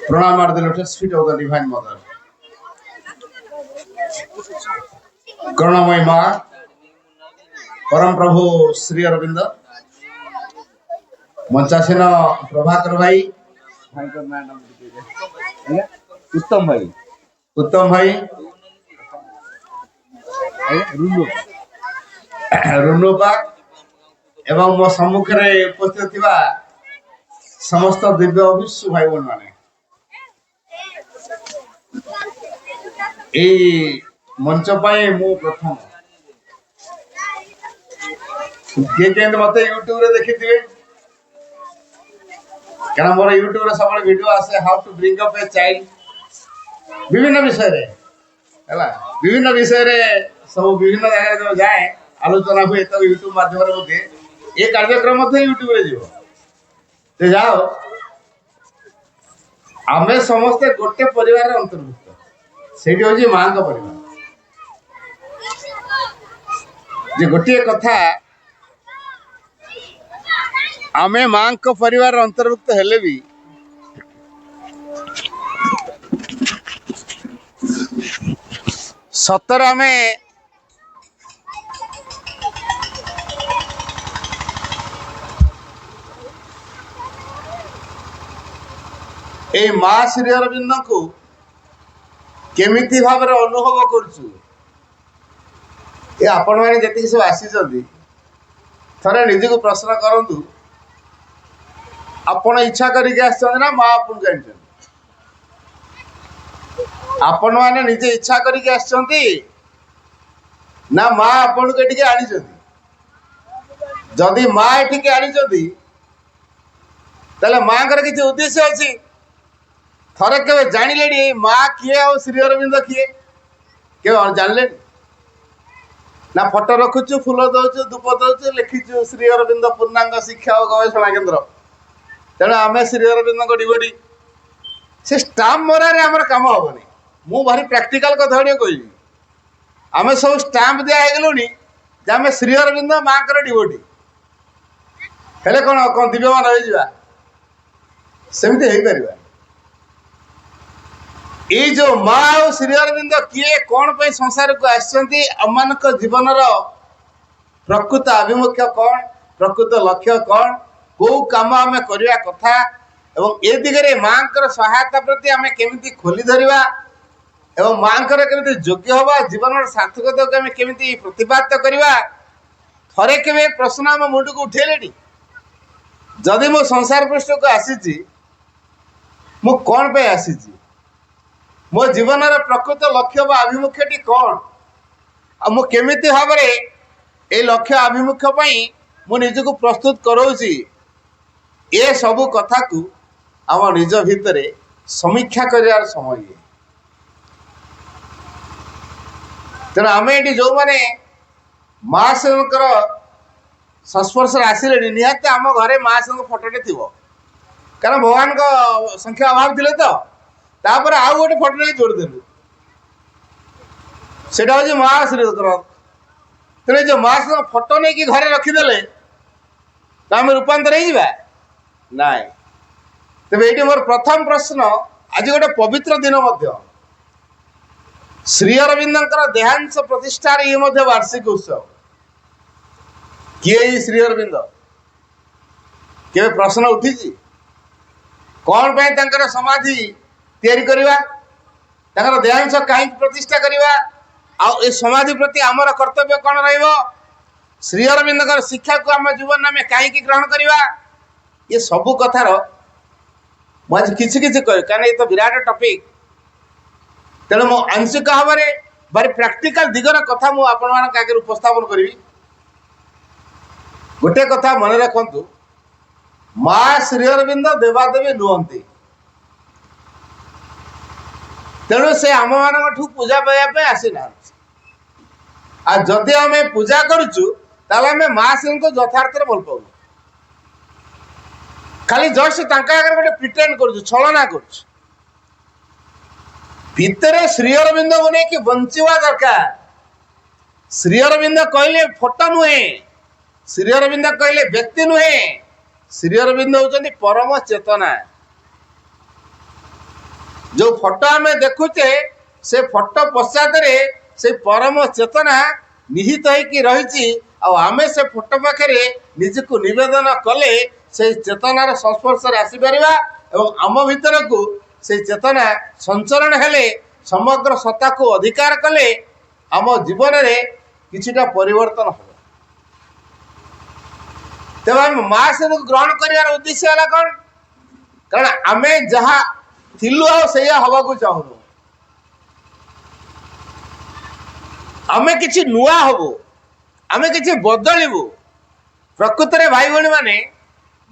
Pranam are the lotus feet of the Divine Mother. Karunamai Ma, Param Prabhu Sri Aurobindo, मंचासीन Prabhakar भाई उत्तम भाई रुनु पाक एवं मो सम्मुखें उपस्थित थिबा समस्त दिव्य अभिष्य भाई बहन माने ए मंच पाए मु प्रथम जे मत यूट्यूब रे देखिथिबे क्या मोर यूट्यूब सब वीडियो आसे how to bring up a child विभिन्न विषय रे हैला विभिन्न विषय रे सब विभिन्न जगह जो जाए आलोचना हुए तो यूट्यूब माध्यम रे होके ए कार्यक्रम मते यूट्यूब रे जीवो ते जाओ आमे समस्त गोटे परिवार अंतर्भुक्त सेठी होजी मां का परिवार जे गोटे कथा आमे मां को परिवार अंतर्भुक्त हेले भी सतर आमे ए मां श्री अरविंद को केमिति भाव रे अनुभव करछु ए आपण माने जति सब आसी जदी थरे निजे को प्रश्न करंतु आपण इच्छा करके आछन ना मां आपण जानछन आपण माने निजे इच्छा करके आछंती ना मां आपण के टिके आनी छथि जदी मां एटिके आनी छथि तले मां कर किछ उद्देश्य अछि थरे के जानिलेडी मां किए और श्री अरविंद किए के जानले ना फोटो रखुछु फूल दउछु धूप दउछु लिखिछु श्री अरविंद पूर्णांग शिक्षा और गवेषणा केंद्र तेणु आम श्री अरविंद को डिवोटी से स्टाम्प मरा आम कम हेनी मु भारी प्राक्टिकल कथा कहि आम सब स्टाम्प दिया गलुनी आम श्री अरविंद माँ कर डिवोटी हेले कौन कौन दिव्यमान हो सेमती हो पार ये जो माँ और श्री अरविंद किए कौन पे संसार को आम जीवन प्रकृत आभिमुख्य कौन प्रकृत लक्ष्य कौन को काम आम करवा कथा एवं ए दिगरे माँ सहायता प्रति आम केमिति खोली धरिबा एवं माँ केमिति योग्य हवा जीवन सार्थकता को आम केमिति प्रतिपादित करवा थरे केवे प्रश्न आम मुंड को उठेले जदि मो संसार पृष्ठ को आसी मु कौन पे आसी मो जीवन प्रकृत लक्ष्य व आभिमुख्यटी कौन आ मु केमिति भाव ए लक्ष्य आभिमुख्य पई मु निजको प्रस्तुत करोसी ए सबु कथा को आम निज भितर समीक्षा कर समय तेना आम ये जो मैंने माँ सिंह संस्पर्श आसिले निहत आम घरे माँ सिंह फोटोटे थी कारण भगवान को संख्या अभाव थे तो तापर आउ गोटे फोटो जोड़देलु से माँ श्री तेरे जो माँ सिंह फोटो नहीं कि घरे रखीदे तो आम रूपांतर हो नाई तेरे ये मोर प्रथम प्रश्न आज गोटे पवित्र दिन श्री अरविंद देहांश प्रतिष्ठार ये वार्षिक उत्सव किए श्री अरविंद के प्रश्न उठी कौन पे समाधि तैयारी करवा देहांश कहीं प्रतिष्ठा करवा आ समाधि प्रति आमर कर्तव्य कौन रहिबो श्री अरविंद शिक्षा को आम जीवन में कहीं ग्रहण करवा ये सबू कथार मुझे किसी कारण ये तो विराट टॉपिक तेणु मो आंशिक भाव में भारी प्रैक्टिकल दिगर कथा मु आपण मान आगे उपस्थापन करी गोटे कथा मन रखु माँ श्री अरविंद देवादेवी नुहंती तेणु से आम मान पूजा पाइबा आसी ना आ जदि आम पूजा करुचु ताले माँ श्री को यथार्थ भल पाऊ खाली जस्ट गोटे प्रिटेंड कर छलना कर भितरे श्री अरविंद को नहीं बंचवा दरकार श्री अरविंद कहले फोटो नुहे श्री अरविंद कहले व्यक्ति नुहे श्री अरविंद होचंदी परम चेतना जो फोटो आम देखुचे से फोटो पश्चात से परम चेतना निहित होकर रही आमे से फोटो पाखे निजक नवेदन कले से चेतनार संस्पर्श आसीपर आम भीतर को से चेतना संचरण हेले समग्र सत्ता को अधिकार कले आम जीवन में किछिटा परिवर्तन हो। तेज आम महासन को ग्रहण कर उद्देश्य है कौन कारण आमे जहाँ थिलु आ हवा को चाहूनु आमे किछि नुआ हबो आमे किछि बदलिबु प्रकृत रे भाई भणी माने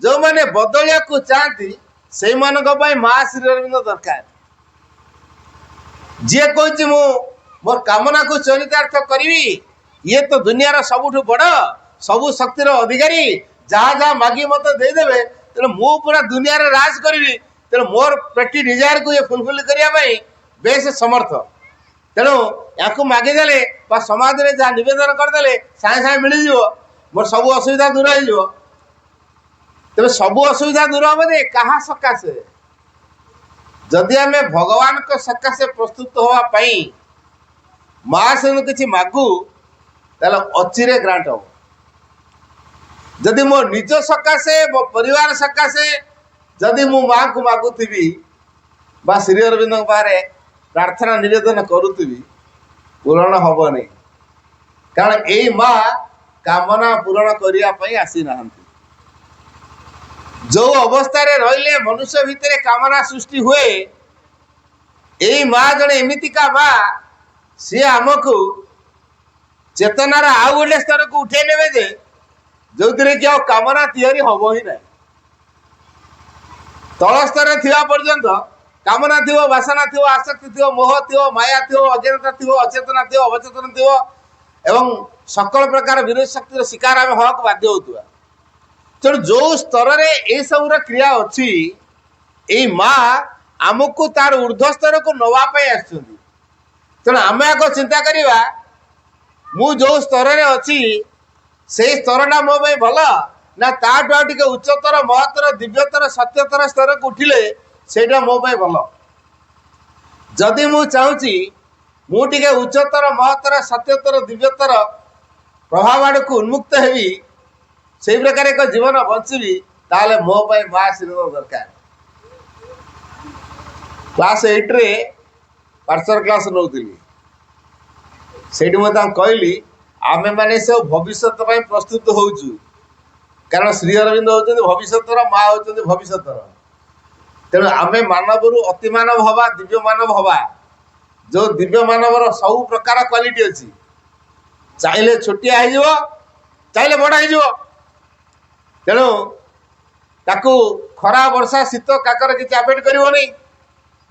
जो माने बदलिया को चाहती से मानक पई मां श्री अरविंद दरकार जे कहछि मु मोर कामना को चरितार्थ करी ये तो दुनिया सबुठ बड़ सबु शक्तिर अधिकारी जहाँ जहाँ मागी मत देदेवे तेणु मु पूरा दुनिया राज करी तेणु मोर पेटी डिजायर को ये फुलफिल करने बेस समर्थ तेणु या मागिदेले समाज में जहाँ नवेदन करदे सागे सागे मिल मोर सब असुविधा दूर हो तेज सब असुविधा दूर हम क्या सकाशे जदि आम भगवान को सकाशे प्रस्तुत होगापाई महाशय किसी मागु ताले अचिरे ग्रांट हो जदि मो निज सकाशे मो परिवार सकाशे जदि मु माँ को मागुथी बा श्री अरविंद पाखे प्रार्थना निवेदन करुथी पूरण हेनी कारण यही माँ कामना पूरण करने आसी ना जो अवस्था रहिले मनुष्य भितर कामना सृष्टि हुए यही माँ जड़े एमतीका माँ सी आमको चेतनार आउ गोटे स्तर को उठे ने जे जो थे कि कामना हम ही ना तल स्तर थिबा पर्यंत कामना थी वासना थी आसक्ति थी मोह थी माया थी अज्ञानता थी अचेतना थी अवचेतन थी एवं सकल प्रकार विरोध शक्ति शिकार आम हवाक बाध्य होता तेणु जो स्तर में सब क्रिया अच्छी यही माँ आमको तार ऊर्ध्व स्तर को नवापाई आसुँ आम आग चिंता करवा मु जो स्तर में अच्छी से स्तरटा मो भल ना ताठू आगे उच्चतर महत्तर दिव्यतर सत्यतर स्तर को उठिले सेटा मो भल जदि मु चाहूँगी मुझे उच्चतर महत्तर सत्यतर दिव्यतर प्रभाव आड़ को उन्मुक्त हेबी से प्रकार एक जीवन बंचबी ताले मो माँ आशीर्वाद दरकार क्लास 8 रे पार्सर क्लास नौली से कहली आमे माने सब भविष्य प्रस्तुत होचु कारण श्री अरविंद होचंदी भविष्यतर माँ होचंदी भविष्यतर तेणु आमे मानव अति मानव हवा दिव्य मानव हवा जो दिव्य मानवर सब प्रकार क्वालिटी अच्छी चाहले छोटिया हो चाहले बड़ा हो तेणु ताकू खरा वर्षा शीत काकर किसी आफेक्ट कर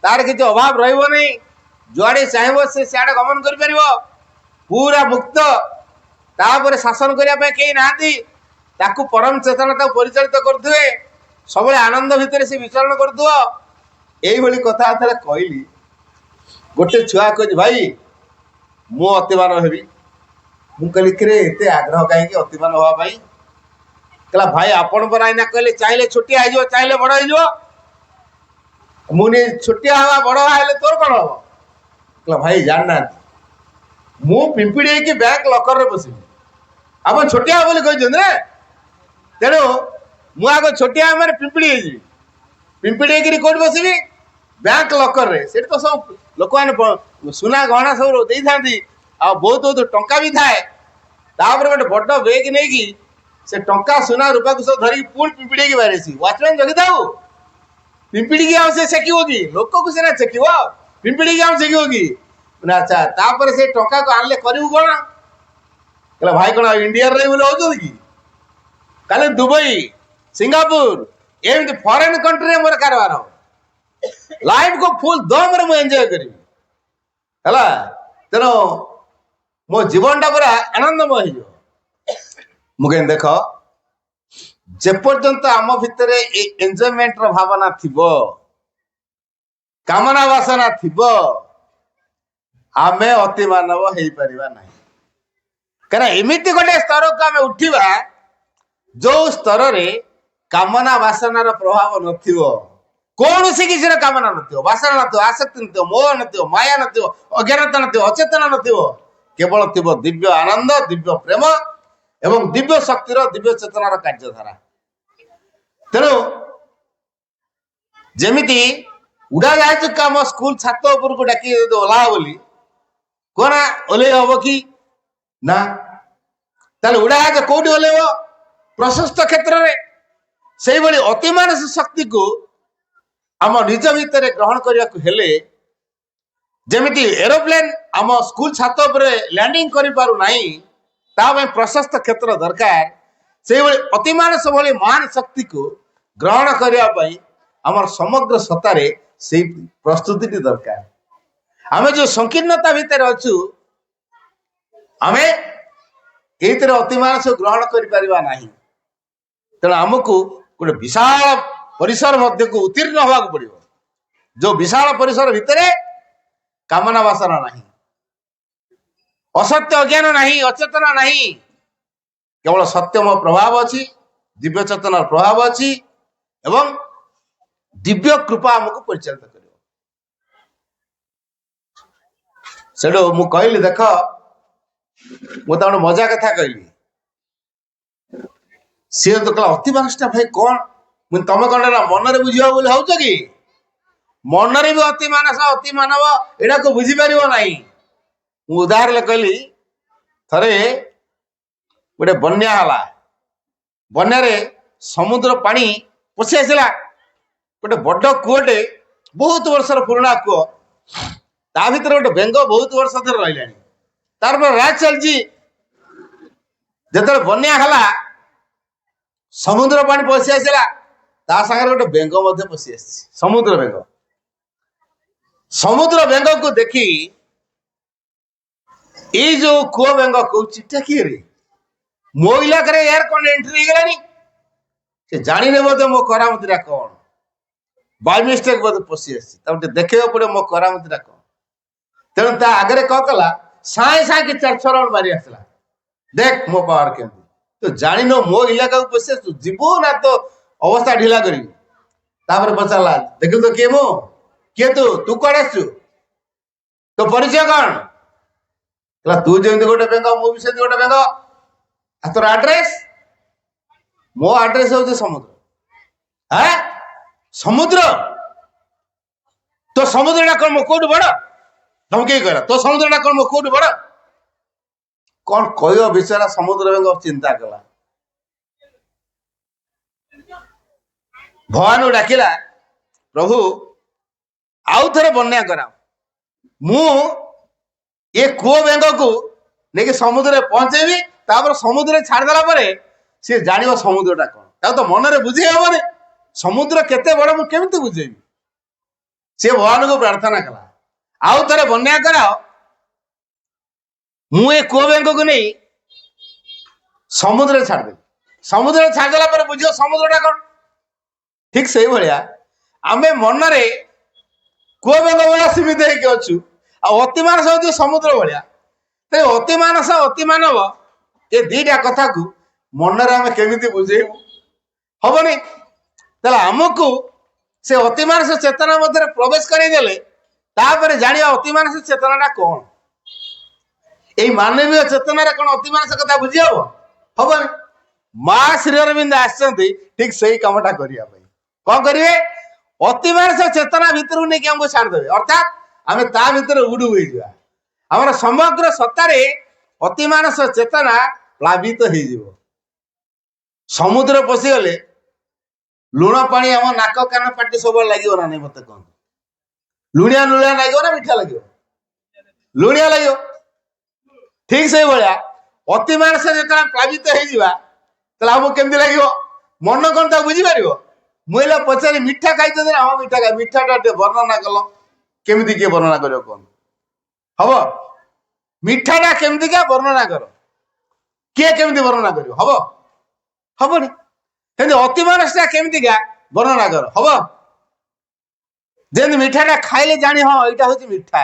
तार किसी अभाव रही जुआड़े चाहब से सियाड़े गमन कर पूरा मुक्त तापर शासन करने कहीं ना परम चेतना परिचालित करुवे सब आनंद भितर से विचरण कर कथा कहली गोटे छुआ कह भाई मु अतिमान हेबी मु कहली कि एत आग्रह कहीं अतिमान हाँपाई कहला भाई आपण पर आईना कहले चाहले छोटिया हो चाहले बड़ हो मुझे छोटिया हवा बड़ हेले तोर कौन हम कहला भाई जानना मु पिंपिड़ी की बैंक लकर रे बसबी आप छोटिया बोली कहते तेणु मुझ छोटिया पिंपिड़ी पिंपिड़ी कौट बसबी बैंक लकर रे से तो सब लोक मैंने सुना गहना सब दे था बहुत बहुत टंका भी थाए गोटे बड़ बेग नहीं से टंका सुना रूपा को सब धरिक पुणी पिंपिड़ी की बाहर वाचमैन जगी था पिंपिड़ी की से सेकिव कि लोक को सीना चेकिव पिंपिड़ी की चेकिव कि अच्छा तापर से टंका को आनले करू कौन कहला भाई कौन इंडिया रही बोले कि काले दुबई सिंगापुर एमती फॉरेन कंट्री मोर कारबार लाइफ को फुल दम रे एंजॉय करी है तेणु मो जीवन टा पूरा आनंदमय हो मुझे देख जेपर्यंत आम भितर एंजॉयमेंट रो भावना थिबो कामना वासना थिबो आमे अति मानव हो पारिबा नहीं कारण एमिति गोटे स्तर को आम उठा जो स्तर रे कामना वासनार प्रभाव नथिबो कौन सी किसी कामना नथियो वासना नथियो आसक्ति नथियो मोह नथियो माया नथियो अज्ञानता नथियो अचेतना नथियो केवल थिबो दिव्य आनंद दिव्य प्रेम एवं दिव्य शक्तिर दिव्य चेतनार कार्यधारा। तेणु जेमिति उड़ा जहाज काम स्कूल छात उपर को डाकी ओह्ला बोली कौन ओह्लै हम कि ना ताले उड़ा जहाज कौटी ओह्लैब प्रशस्त क्षेत्र में से अति मानस शक्ति को आम निज भितर ग्रहण करने को हेले जेमिति एरोप्लेन आम स्कूल छात उपर लैंडिंग करि पारु नाही ता प्रशस्त क्षेत्र दरकार से अति मानस भली महान शक्ति को ग्रहण करने आम समग्र सत्तारे से प्रस्तुति दरकार। आम जो संकीर्णता भितर अच्छु आम ये अति मानस ग्रहण कर तेणु आमको गोटे विशाल परिसर मध्य को उत्तीर्ण होगा पड़ो जो विशाल परिसर भितर कामना वासना नहीं असत्य अज्ञान नहीं अचेतना नहीं केवल सत्यम प्रभाव अच्छी दिव्य चेतनार प्रभाव अच्छी एवं दिव्य कृपा आमको परिचालित कर मु कहली देख मुझे गोटे मजा कथा कहली सी तो कहला अति मानसटा भाई कौन मुझे तुम कौन मन बुझ कि मनरे भी अति मानस अति मानव एटा को बुझीपर ना उदाहरण कहली थरे गोटे बन्या हला बन्यारे समुद्र पानी पशि आसला गोटे बड़ कूटे बहुत वर्षर पुराणा कूह ता भर गोटे बेंग बहुत वर्ष धर रहा तार राज चलती जो बन्या हला समुद्र पानी पशि आसला ता सागर गोटे बेंग पशि आस समुद्र बेंग को देखी ये जो कूह बेंग कौटा किए रे मो इलाका यार कौन एंट्री गलानी से जाने बोधे मो करामतीटा कौन बाय मिस्टेक बोधे पशि आसे देखा पड़े मो करामतीटा कौन तेणु ता आगे कौन कला साए साए कि 4 राउंड मारी आसला देख मो पावर केमती तो जानी नो मो इलाका को पशि आसु जीवो ना तो अवस्था ढिला करी पचारा देख तो किए मो किए तू कौन आसु तो परिचय कौन तू जमी गोटे बेंग मुझे गोटे बेंग तोर आड्रेस मो आड्रेस हूँ समुद्र हाँ समुद्र तो समुद्र कौन मो कौट बड़ धमकी कह तो समुद्र कौन मो कौट बड़ कौन कह विषय समुद्र बेंग चिंता कला भगवान डाकिला प्रभु आउ थे बन्या करा मु ये कूह बेंग को लेकिन समुद्र पहुंचेबी तापर समुद्र छाड़देला सी जान समुद्रटा कौन तो मन में बुझे हे समुद्र केते बड़ मु केमिति बुझेबी सी भगवान को प्रार्थना कला आउ थे बन्या करा मु ये कूह बेंग को नहीं समुद्र छाड़देवी समुद्र छाड़देला बुझ समुद्रटा कौन ठीक से भाया आम मन में कूह बेंग भाया सीमित होती अति मानस हूँ समुद्र भाया तो अति मानस अति मानव ये दीटा कथा को मन में आम केमी बुझेबू हेनी तेल आमको से अति मानस चेतना मध्य प्रवेश करदेले जाना अति मानस चेतनाटा कौन ये मानवीय चेतना कौन अति मानस कथा बुझी हेनी माँ श्री अरविंद आसती ठीक से कमटा करने कौन करेंगे अति मानस चेतना भितर नहीं हमको छाड़देवे अर्थात आम ता भर उड़ू आम समग्र सत्तार अति मानस चेतना प्लावित हो समुद्र पशिगले लुण पानी आम नाक कान पाटी सब लगे ना नहीं मत कहते लुणिया लुणिया लगे ना मीठा लगे लुणिया लगे ठीक से भाया अति मानस जो प्लावित होमको केमती लगे मन कौन तो बुझीपर मुझे पचारि मीठा खाई हाँ मीठा खाई मीठाटा वर्णना कल केमी किए वर्णना कर कौन हम मीठाटा केमती क्या वर्णना कर किए केमी वर्णना कर हम नहीं अति मानसटा केमती क्या वर्णना कर हम जमी मीठाटा खाइले जानी हाँ यहाँ हूँ मीठा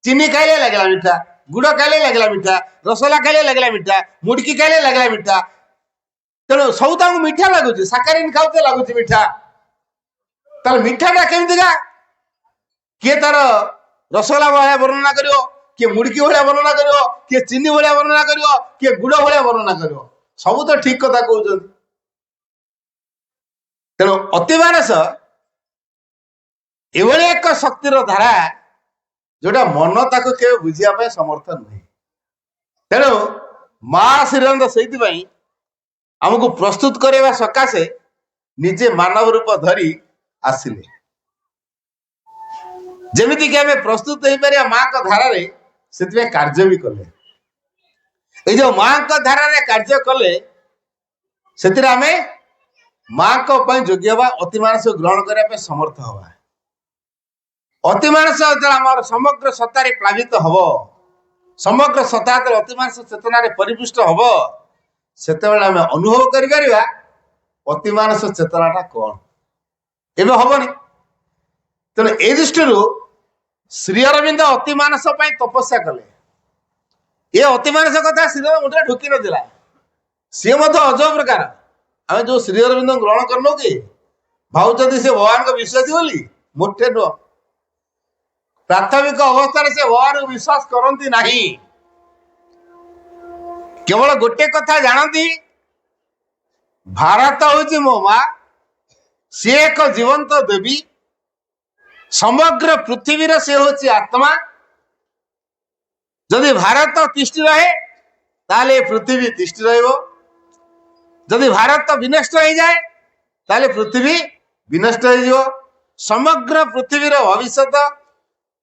चीनी खाइले लगला मीठा गुड़ खाइले लगला मीठा रसगोल्ला खाइले लगला मीठा मुड़की खाइले लगला मीठा तेणु सब मीठा लगुच साकारीन खाते लगुच मीठा तार मिठाटा केमितिका किए तार रसगोला भाया वर्णना करियो किए मुड़की भाया वर्णना करियो किए चीनी भाया वर्णना करियो किए गुड़ भाया वर्णना करियो सब तो ठीक कथा कहउछन। तेणु अतिमानस एभली एक शक्तिर धारा जोटा मन ताको के बुझिया पे समर्थ नुहे। तेणु मां श्रीरंग से आमको प्रस्तुत करवा सकाशे निजे मानव रूप धरी आसिले जमीती कि आम प्रस्तुत हो पार मां का धारा से कार्य भी कले ये जो मां का धारा कार्य कले से मां को योग्य हवा अतिमानस ग्रहण करने समर्थ हवा। अतिमानस आम समग्र सत्ता प्लावित हम समग्र सत्ता अतिमानस चेतना परिपुष्ट हम से अनुभव कर अतिमानस चेतनाटा कौन एवं हमनी। तेणु ए दृष्टि श्री अरविंद अतिमानस तपस्या कले ये अतिमानस कथा श्री मुझे ढुकी ना सी अजब प्रकार आम जो श्री अरविंद ग्रहण करनु कि भावुं से भगवान को विश्वासी बोली मुठे नुह प्राथमिक अवस्था से भगवान को विश्वास करती नहीं केवल गोटे कथा जानती भारत हूँ मो मां सी एक जीवंत देवी समग्र पृथ्वी से हूँ आत्मा जदि भारत तिष्ठि रहे ताले पृथ्वी तिष्ठि रहिबो जदि भारत विनष्ट हो जाए ताले पृथ्वी विनष्ट हो समग्र पृथ्वीर भविष्य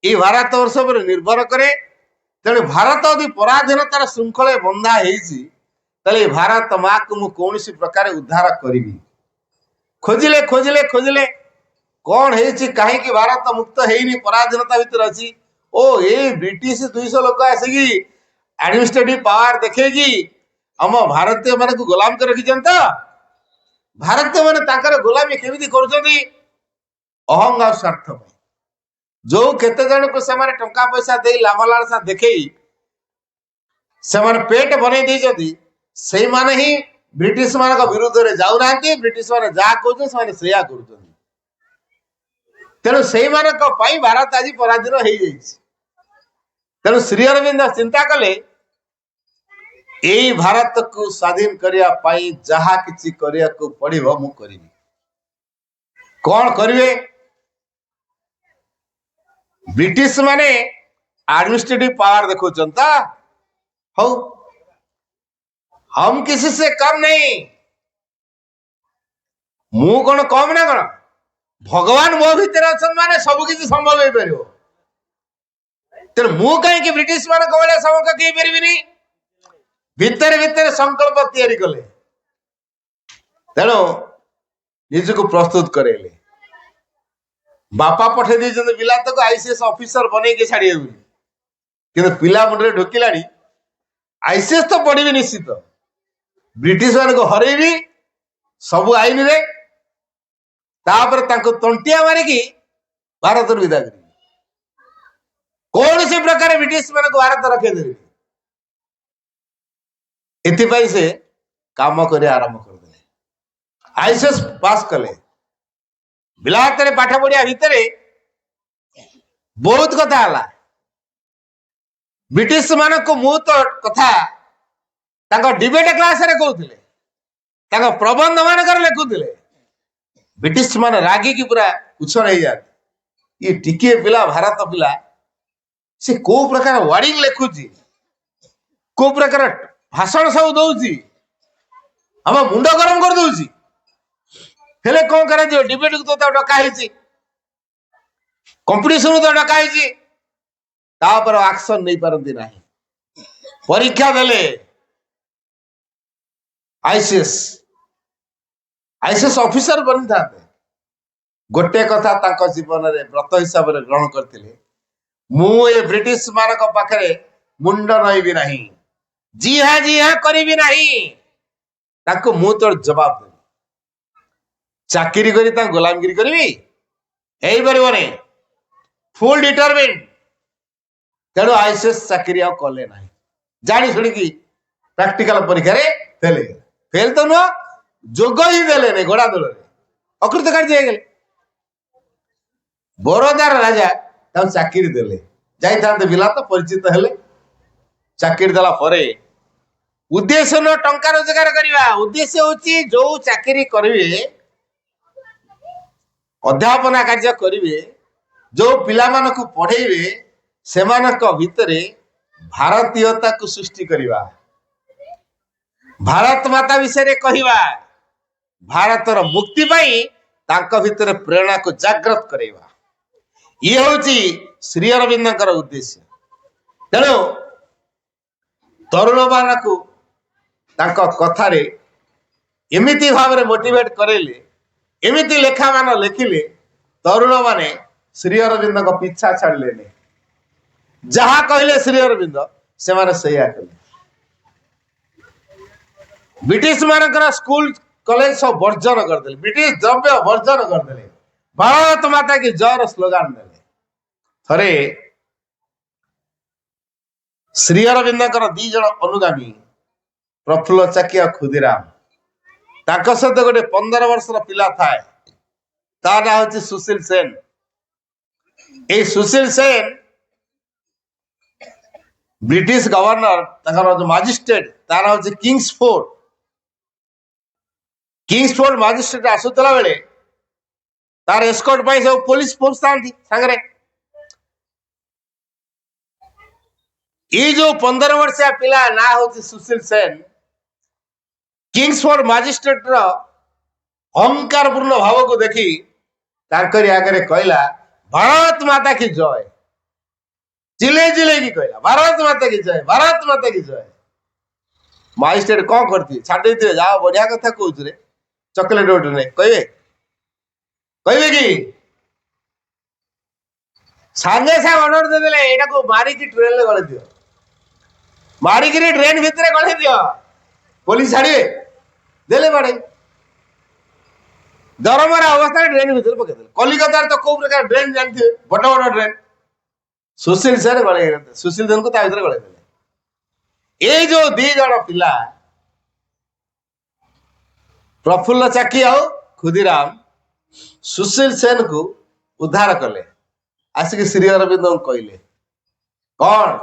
ये भारत वर्ष पर निर्भर करे। तेणु भारत यदि पराधीनतार श्रृंखला बंधा है भारत माँ को मु कौन प्रकार उद्धार करी खोजिले खोजिले खोजिले कौन है कहीं भारत मुक्त है पराधीनता भितर अच्छी ओ ये ब्रिटिश 200 लोक आसिकी एडमिनिस्ट्रेटिव पावर देखेगी आम भारतीय मान को गुलाम कर रखी भारतीय मान गुलामी केमी कर अहंग आ स्वार्थ जो केते जन को से टंका पैसा दे लाभ लालसा देखे से पेट बन से माने ही ब्रिटिश मान विरुद्ध में जाऊना ब्रिटिश मान जहाँ कहते कर तेणु से भारत आज पराधीन हो तेणु श्री अरविंद चिंता कले यही भारत को स्वाधीन करने जहा किसी करने को पड़ो मु करी कौन करेंगे ब्रिटिश माने एडमिनिस्ट्रेटिव पावर देखा हो हम किसी से कम नहीं मु कौन कम ना कौन भगवान मो भीतर अच्छा माने सब किसी संभव हो पार तेणु मु कहीं ब्रिटिश मान भाया समकक्ष हो पारि भितर भितर संकल्प तैयारी कले तेणु निजको प्रस्तुत करेले बापा पठे दी पिला तक आईसीएस ऑफिसर बन के छाड़े कि पिला मुंडे ढुकिला आईसीएस तो पढ़ी निश्चित ब्रिटिश मान को हरैबी सब आईन रे तापर तंटिया मारिकी भारत विदा करी कौन सी प्रकार ब्रिटिश मान को भारत रखेदेवी एथिपाई से काम कर आरंभ करदे आईसीएस पास कले बिलात पाठ पढ़िया भितर बहुत कथा है ब्रिटिश मान को मु तो कथा डिबेट क्लास रे कहते प्रबंध मान लिखुले ब्रिटिश मान रागी की पूरा उछल हो जाती ये टिके पिला भारत पिला से को प्रकार वार्डिंग लिखुची को प्रकार भाषण सब दौची हम मुंड गरम कर दौची हेले कौन कर डिबेट को तो डकाई कंपिटिशन तो डकाई एक्शन नहीं पारती ना परीक्षा देले आईसीएस आईसीएस ऑफिसर बनी था गोटे कथा तांको जीवन रे व्रत हिसाब से ग्रहण करते मु ए ब्रिटिश मान पाखे मुंड नईबी नहीं जी हाँ करी नहीं मु तो जवाब देवी चाकरी करी गुलामगिरी करी पारे फुल डिटरमिन तेणु आईसीएस चाकरी कले ना जानी शुणी प्रैक्टिकल परीक्षा फेल फेल तो नुह जोग ही देले नहीं घोड़ा दल अकृत कार्य बरोदार राजा चाकरी देले जाइते बिला तो परिचित हेले चाकरी देला परे उद्देश्य न टंका रोजगार करवा उद्देश्य होची जो चाकरी करिवे अध्यापना कार्य करिवे जो पिला मानक पढ़ेइबे सेमानक भितरे भारतीयता को सृष्टि करवा भारत माता विषय कहवा भारतर मुक्ति पाई तांको भितर प्रेरणा को जागृत करवा ये हूँ श्री अरविंदर उद्देश्य तेणु तरुण मानक कथारे एमिति भाव मोटिवेट करेले एमिति लेखा मान लिखिले तरुण माने श्री अरविंद पीछा छाड़े जहा कहले श्री अरविंद से कले ब्रिटिश मानकर स्कूल कॉलेज सब वर्जन करदे ब्रिटिश द्रव्य वर्जन करदे भारत माता की जय स्लोगान देले थरे श्री अरविंद दी जन अनुगामी प्रफुल्ल चाकी और खुदीराम ताक सहित गोटे 15 वर्षर पिला थाए ता ना हूँ सुशील सेन ए सुशील सेन ब्रिटिश गवर्नर जो मजिस्ट्रेट तार हूँ किंग्सफोर्ड मजिस्ट्रेट आसुला बेले तार एस्कॉर्ट पाई सब पुलिस फोर्स था सांगरे ये जो 15 वर्षिया पिला ना हूँ सुशील सेन किंग्सफोर्ड मजिस्ट्रेट रो अहंकार पूर्ण भाव को देखी तांकरी आगे कहला भारत माता की जय चिले चिले की कहला भारत माता की जय भारत माता की जय मजिस्ट्रेट कौन करती छाड़ देते जाओ बढ़िया कथा कहूँ रे चॉकलेट रोड ने कहे कहे कि सांगे सांग ऑर्डर दे देले एटा को मारी की ट्रेन ले गले दियो मारी की ट्रेन भीतर गले दियो पुलिस छाड़िए देले बाड़े दरमार अवस्था ट्रेन भीतर पके देले कलिकता तो को प्रकार ट्रेन जानथि बड़ बड़ ट्रेन सुशील सेन गले सुशील सेन को ता भीतर गले देले ए जो दी जण पिला प्रफुल्ल चाकी और खुदीराम सुशील सेन को उद्धार कले आसिक श्री अरविंद कहले कौन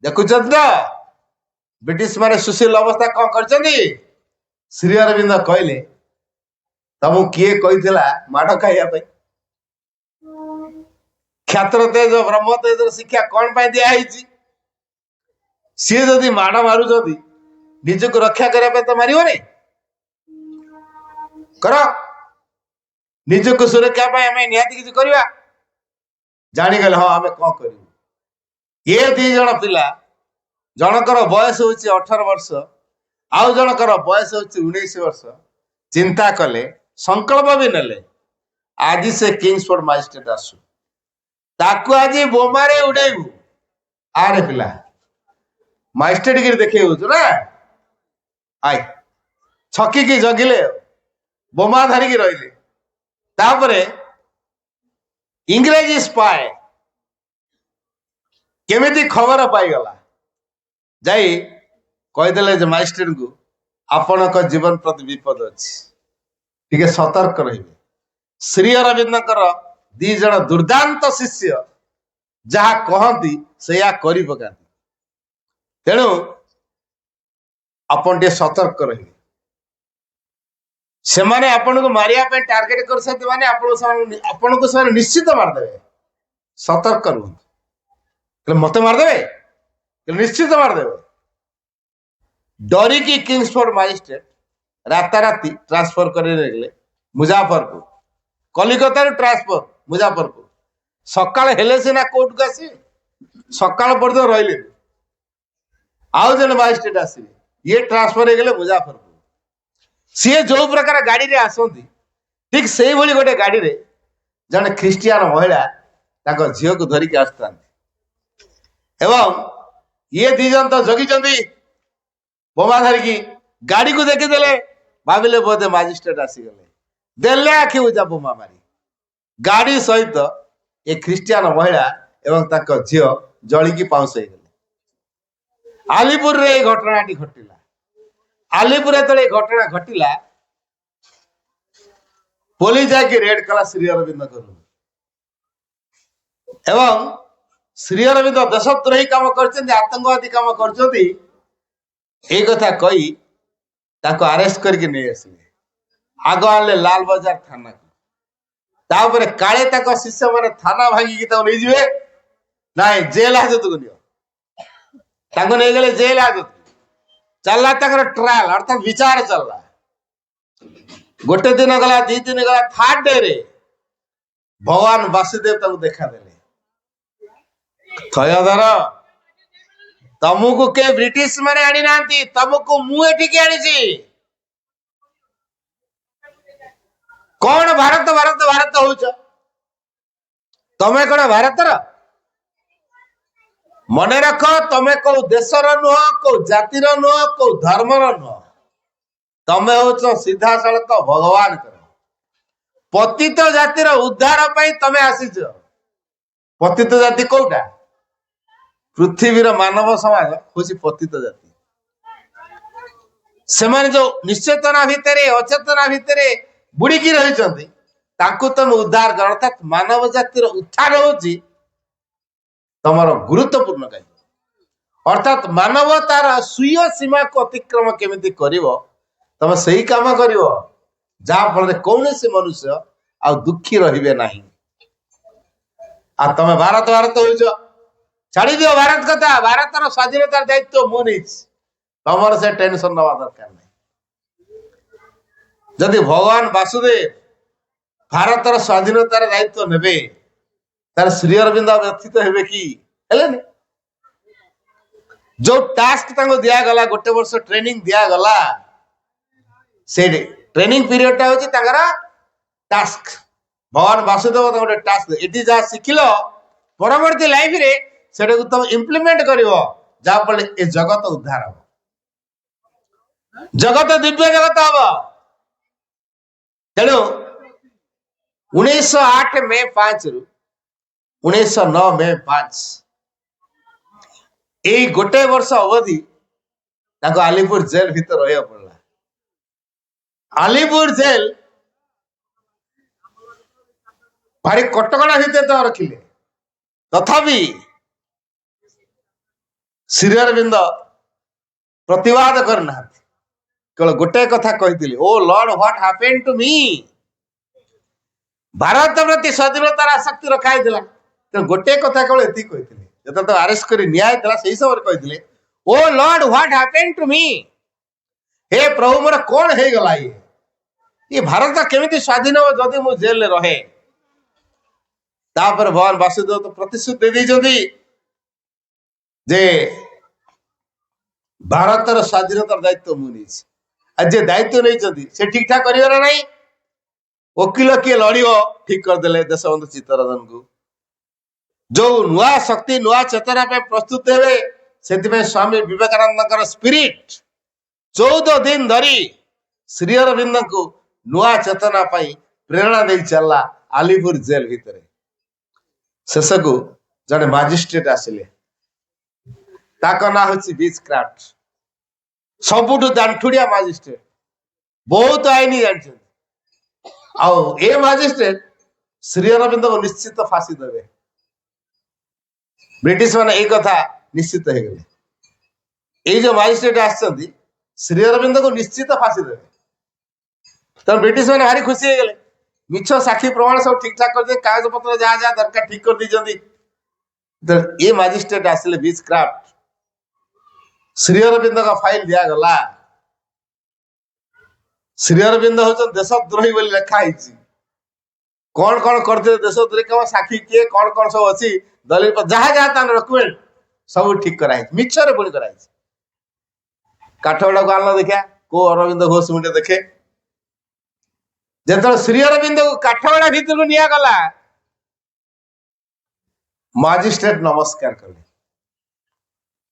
देखुच ब्रिटिश माने सुशील अवस्था कौन कर श्री अरविंद कहले तुमको किए कही माड़ खाइबा क्षत्र तेज ब्रह्म तेज शिक्षा कौन पाई दिखाई सी जदि माड़ मारू निजक रक्षा करने तो मारे कर निजक सुरक्षा निहाती किसी करवा जागले हाँ आम कौन कर ये दी जन पिला जनकर बयस हूँ 18 वर्ष आउ जनकर बयस हूँ 19 वर्ष चिंता कले संकल्प भी नेले आज से किंग्सफोर्ड मजिस्ट्रेट आसु ताकू आज बोमारे उड़ेबू आरे पिला मजिस्ट्रेट गिरी देखे ना आई छकी की जगिले बोमा धरिकी रही तापरे इंग्रेजी स्पाए केमिति खबर पाईगला जाई कहीदेले मजिस्ट्रेट को आपण जीवन प्रति विपद अच्छी टिके सतर्क रहिबे श्री अरविंदर दी जन दुर्दांत शिष्य जहा कहती से करी पकाती तेणु आपण टे सतर्क रहिबे से माने आपण को मारिया पे टार्गेट कर सकते माने आपण को से निश्चित मार देबे सतर्क रहू मत मार देबे निश्चित मार देबे डरी की किंग्सफोर्ड मजिस्ट्रेट राताराती ट्रांसफर कर मुजफ्फरपुर कलिकता ट्रांसफर मुजफ्फरपुर सकाळ हेले सिना कोर्ट को आसी सकाळ पर्यंत रहिले आउ जन मजिस्ट्रेट आसिबे ये ट्रांसफर हो गले मुजफ्फरपुर सी जो प्रकार गाड़ी रे आसती ठीक से ही गोटे गाड़ी रे जन ख्रीस्टियान महिला झील को धरिकी आसता ये दी जन तो जगी बोमा धरिकी गाड़ी को देखीदे भाविले बोधे मजिस्ट्रेट आसीगले देले आखि बुझा बोमा मारी गाड़ी सहित ये ख्रीस्टियान महिला एवं झील जलिकी पाउस हो गले आलिपुर रे घटनाटी घटिला आलिपुर जो घटना घटिला पुलिस जाकि रेड कला श्री अरविंद रूम एवं श्री अरविंद देशद्रोही काम कर आतंकवादी काम कर कथा कही अरेस्ट करके नहीं आसिले आग आने लाल बजार थाना तापर काले शिष्य मैंने थाना भांगिकी नहीं जीवे ना जेल हाजत को नियो नहीं गले जेल हाजत चलला ट्रायल अर्थात विचार चलला गोटे दिन गला दी दिन गला थर्ड डे रे भगवान वासुदेव देखा देले थयधर तमको के ब्रिटिश माने आनी नांती तमको मु एठी आनी कौन भारत भारत भारत होउछ तमे कौन भारतर मन रख तमे को देशर नुह को जातिर नुह को धर्मर नुह तमे होच सीधा सड़क भगवान कर पतित जातिर उद्धार पाई तमे आसीछ पतित जाति कोटा पृथ्वीर मानव समाज हूँ पतित जाति से जो निश्चेतना भितर अचेतना भितर बुड़ीकी रही तुम उद्धार कर अर्थात मानव जातिर उत्थान होची तमर गुरुत्वपूर्ण कार्य अर्थात मानव तार स्वीय सीमा को अतिक्रम केमिति करिवो तमे सही काम करिवो जहाँ फल कौन से मनुष्य आ दुखी रहिबे नाही आ तमे भारत भारत होइछ छाड़ी दियो भारत कथा भारतर स्वाधीनतार दायित्व मु नहीं तमर से टेंशन नवा दरकार नहीं जदि भगवान वासुदेव भारतर स्वाधीनतार दायित्व नेबे तार श्री अरविंद व्यथित हेबे कि हेलेनी जो टास्क तांको दिया गला गोटे वर्ष ट्रेनिंग दिया गला से ट्रेनिंग पीरियड टा होची तांगरा टास्क भगवान वासुदेव गोटे टास्क एटी जा सिखिलो परवर्ती लाइफ रे सेटा को तुम इंप्लीमेंट करिवो जहाँ फल ए जगत उद्धार हम जगत दिव्य जगत हम तेणु 1908 मे 5 रु 1909 मे 5 ए गोटे वर्ष अवधि ताको आलीपुर जेल भीतर रहिया पड़ला आलीपुर जेल भारी कटकणा भीतर तो रखिले तथापि श्री अरविंद प्रतिवाद करना केवल गोटे कथा कही oh lord what happened to me Bharat प्रति स्वाधीनतार आसक्ति रखाई तो गोटे कथा केवल एति कही जो तो अरेस्ट कर न्याय से समय कही oh lord what happened to me हे प्रभु मोर कौन हो गला ये भारत केमिति स्वाधीन हो जदि मु जेल रहे तापर भगवान वासुदेव तो प्रतिश्रुति दे दी जे भारतर स्वाधीनतार दायित्व मुझे आज जे दायित्व नहीं से ठीक ठाक कर नहीं वकिल किए लड़ो ठीक करदे देशबंधु चित्तरंजन को जो नुआ शक्ति नुआ चेतना पे प्रस्तुत हे से स्वामी विवेकानंद स्पिरिट 14 दिन धरी श्री अरविंद को नुआ चेतना प्रेरणा दे चलला आलीपुर जेल भितर शेष को जड़े मजिस्ट्रेट आसिले ताको ना होची बीच क्राफ्ट सबुठु दांठुड़िया मजिस्ट्रेट बहुत आईनी जानते आओ ए मजिस्ट्रेट श्री अरविंद को निश्चित फांसी देवे ब्रिटिश माने एक कथा निश्चित हो गले ये जो मजिस्ट्रेट आसछंती श्री अरविंद को निश्चित फांसी देवे तो ब्रिटिश माने भारी खुशी हो गले मिछ साक्षी प्रमाण सब ठीक ठाक कर कागज पत्र जहाँ जहाँ दरकार ठीक कर दी तो ये मजिस्ट्रेट आसिले बीच क्राफ्ट श्री अरविंद का फाइल दिया गला श्री अरविंद हो देशद्रोही बोली लिखाई कौन कौन करते देशद्रोही कम साक्षी किए कौन कौन सब अच्छी दलील पर जहाँ जहाँ तार डॉक्यूमेंट सब ठीक कराई मिछरे पुणी कराई काठगड़ा को आन देखा को अरविंद घोष मुझे देखे जो श्री अरविंद को काठगड़ा भीतर को निया गला मजिस्ट्रेट नमस्कार कले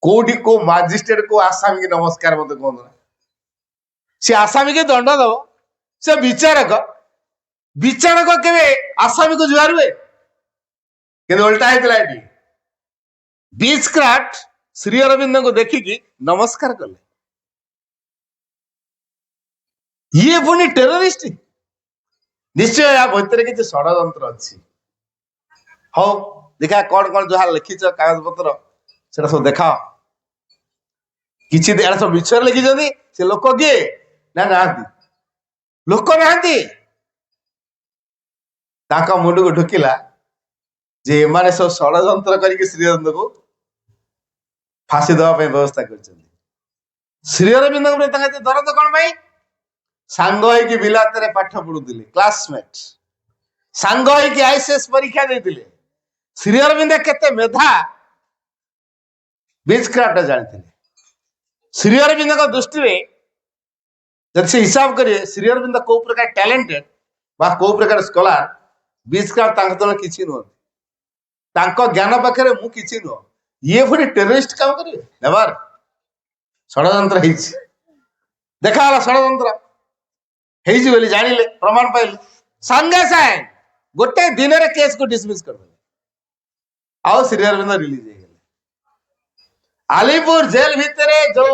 कोडी को मजिस्ट्रेट को आसामी के नमस्कार मत कहना सी आसामी के दंड दब से विचारक विचारक के आसामी को जुआर हुए कि उल्टा है बीच क्राफ्ट श्री अरविंद को देखिकी नमस्कार कले ये पुणी टेररिस्ट निश्चय या भितर किसी षड्यंत्र अच्छी हाँ देखा कौन कौन जहाँ लिखिच कागज पत्र सेटा सब देखा किछि सब मिछर लिखिछन्ति से लोक किए ना नांती लोक नांती ताका मुंड को ढुकिला जे एमाने सब षड़यंत्र करके श्रीअरविंद को फांसी देवा व्यवस्था कर श्रीअरविंद दरद कौन भाई सांग होइकी बिलात रे पाठ पढ़ुथिले क्लासमेट सांग होइकी आईसीएस परीक्षा देथिले श्रीअरविंद केते मेधा बीचक्राफ्ट जानते श्रीअरविंद दृष्टि में जब से हिसाब करिए श्रीअरविंद को प्रकार टैलेंटेड बा को प्रकार स्कॉलर बीचक्राफ्ट किसी नुह ज्ञान पाखे मु किसी नुह ये पुणी टेररिस्ट काम करिए नेवर षड़यंत्र देखा षड़यंत्र बोली जानिले प्रमाण पाइले संगे संगे गोटे दिन रे केस को डिसमिस कर देले आओ श्रीअरविंद रिलीज हो गले आलीपुर जेल भितरे जो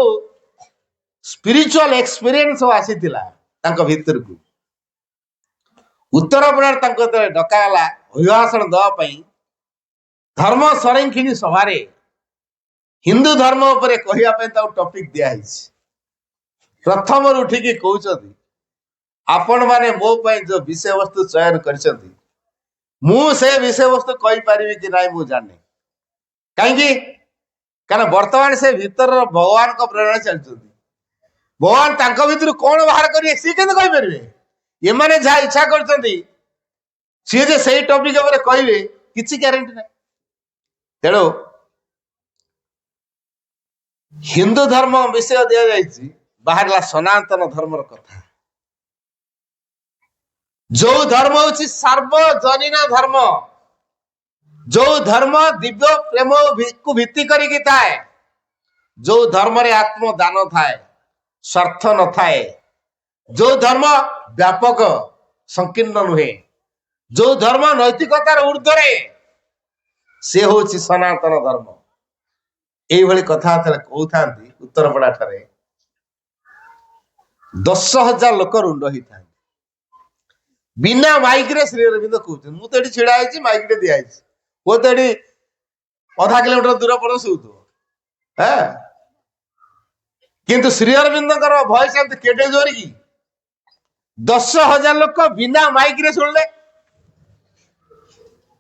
स्पिरिचुअल एक्सपीरियंस आसी भितर को उत्तरपड़ा डकाला अभिभाषण दवाई धर्म संरक्षणी सभा हिंदू धर्म उपरे कहवाई टॉपिक दिखाई प्रथम उठिकी कहते आपण माने मो जो विषय वस्तु चयन कर विषय वस्तु कही पारि कि ना मु जाने कहीं कारण वर्तमान से भीतर भगवान को प्रेरणा चलती भगवान तांको भीतर कौन बाहर करेंगे सी के कहींपर ये मैंने जहाँ इच्छा कर सी जे सही टॉपिक कहे किसी ग्यारंटी ना तेणु हिंदू धर्म विषय दि जाए बाहर सनातन धर्म कथा जो धर्म हूँ सार्वजनीन धर्म जो धर्म दिव्य प्रेम को भित्ति करिकी थाए जो धर्म रे आत्मदान थाए स्वार्थ न थाए जो धर्म व्यापक संकीर्ण नुहे जो धर्म नैतिकतार ऊर्ध्वरे से हूँ सनातन धर्म यही कथा कहता उत्तरपड़ा ठारे 10,000 लोक रुंड होता बिना माइक रे श्रीअरविंद कहते मुझे छिड़ा माइक टे दिखाई वो तो अधा किलोमीटर दूर पर शुभ किंतु श्रीअरविंद भयस केटे जोर की 10,000 लोक बिना माइक रे शुणिले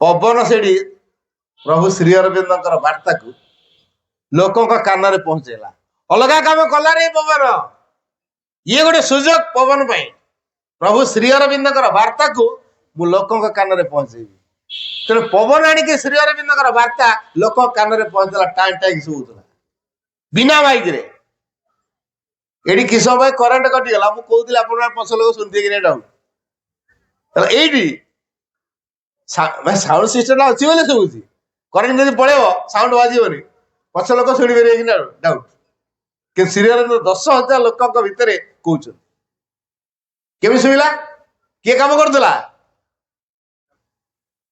पवन से प्रभु श्रीअरविंद वार्ता को लोकों कान में पहुंचेला अलग काम कला रे पवन ये गोटे सुजोग पवन पाई प्रभु श्रीअरविंद वार्ता को मु लोकों कान में पहुंचेबी तेणु पवन आणिक श्रीअरविंद वार्ता लोक कान में पहुंचला टाइम टाइम शुभुला बिना माइक रे एडी किस समय करेन्ट कटिगला मु कहूली आप पछ लोग शुणिथे कि डाउट ये साउंड सिस्टम अच्छी बोले शुभुची करेन्ट जब पड़ेब साउंड बाजबनी पछ लोक शुणिपारे कि डाउट कि श्रीअरविंद 10,000 लोक भितर कौन केमी शुणिला किए काम करला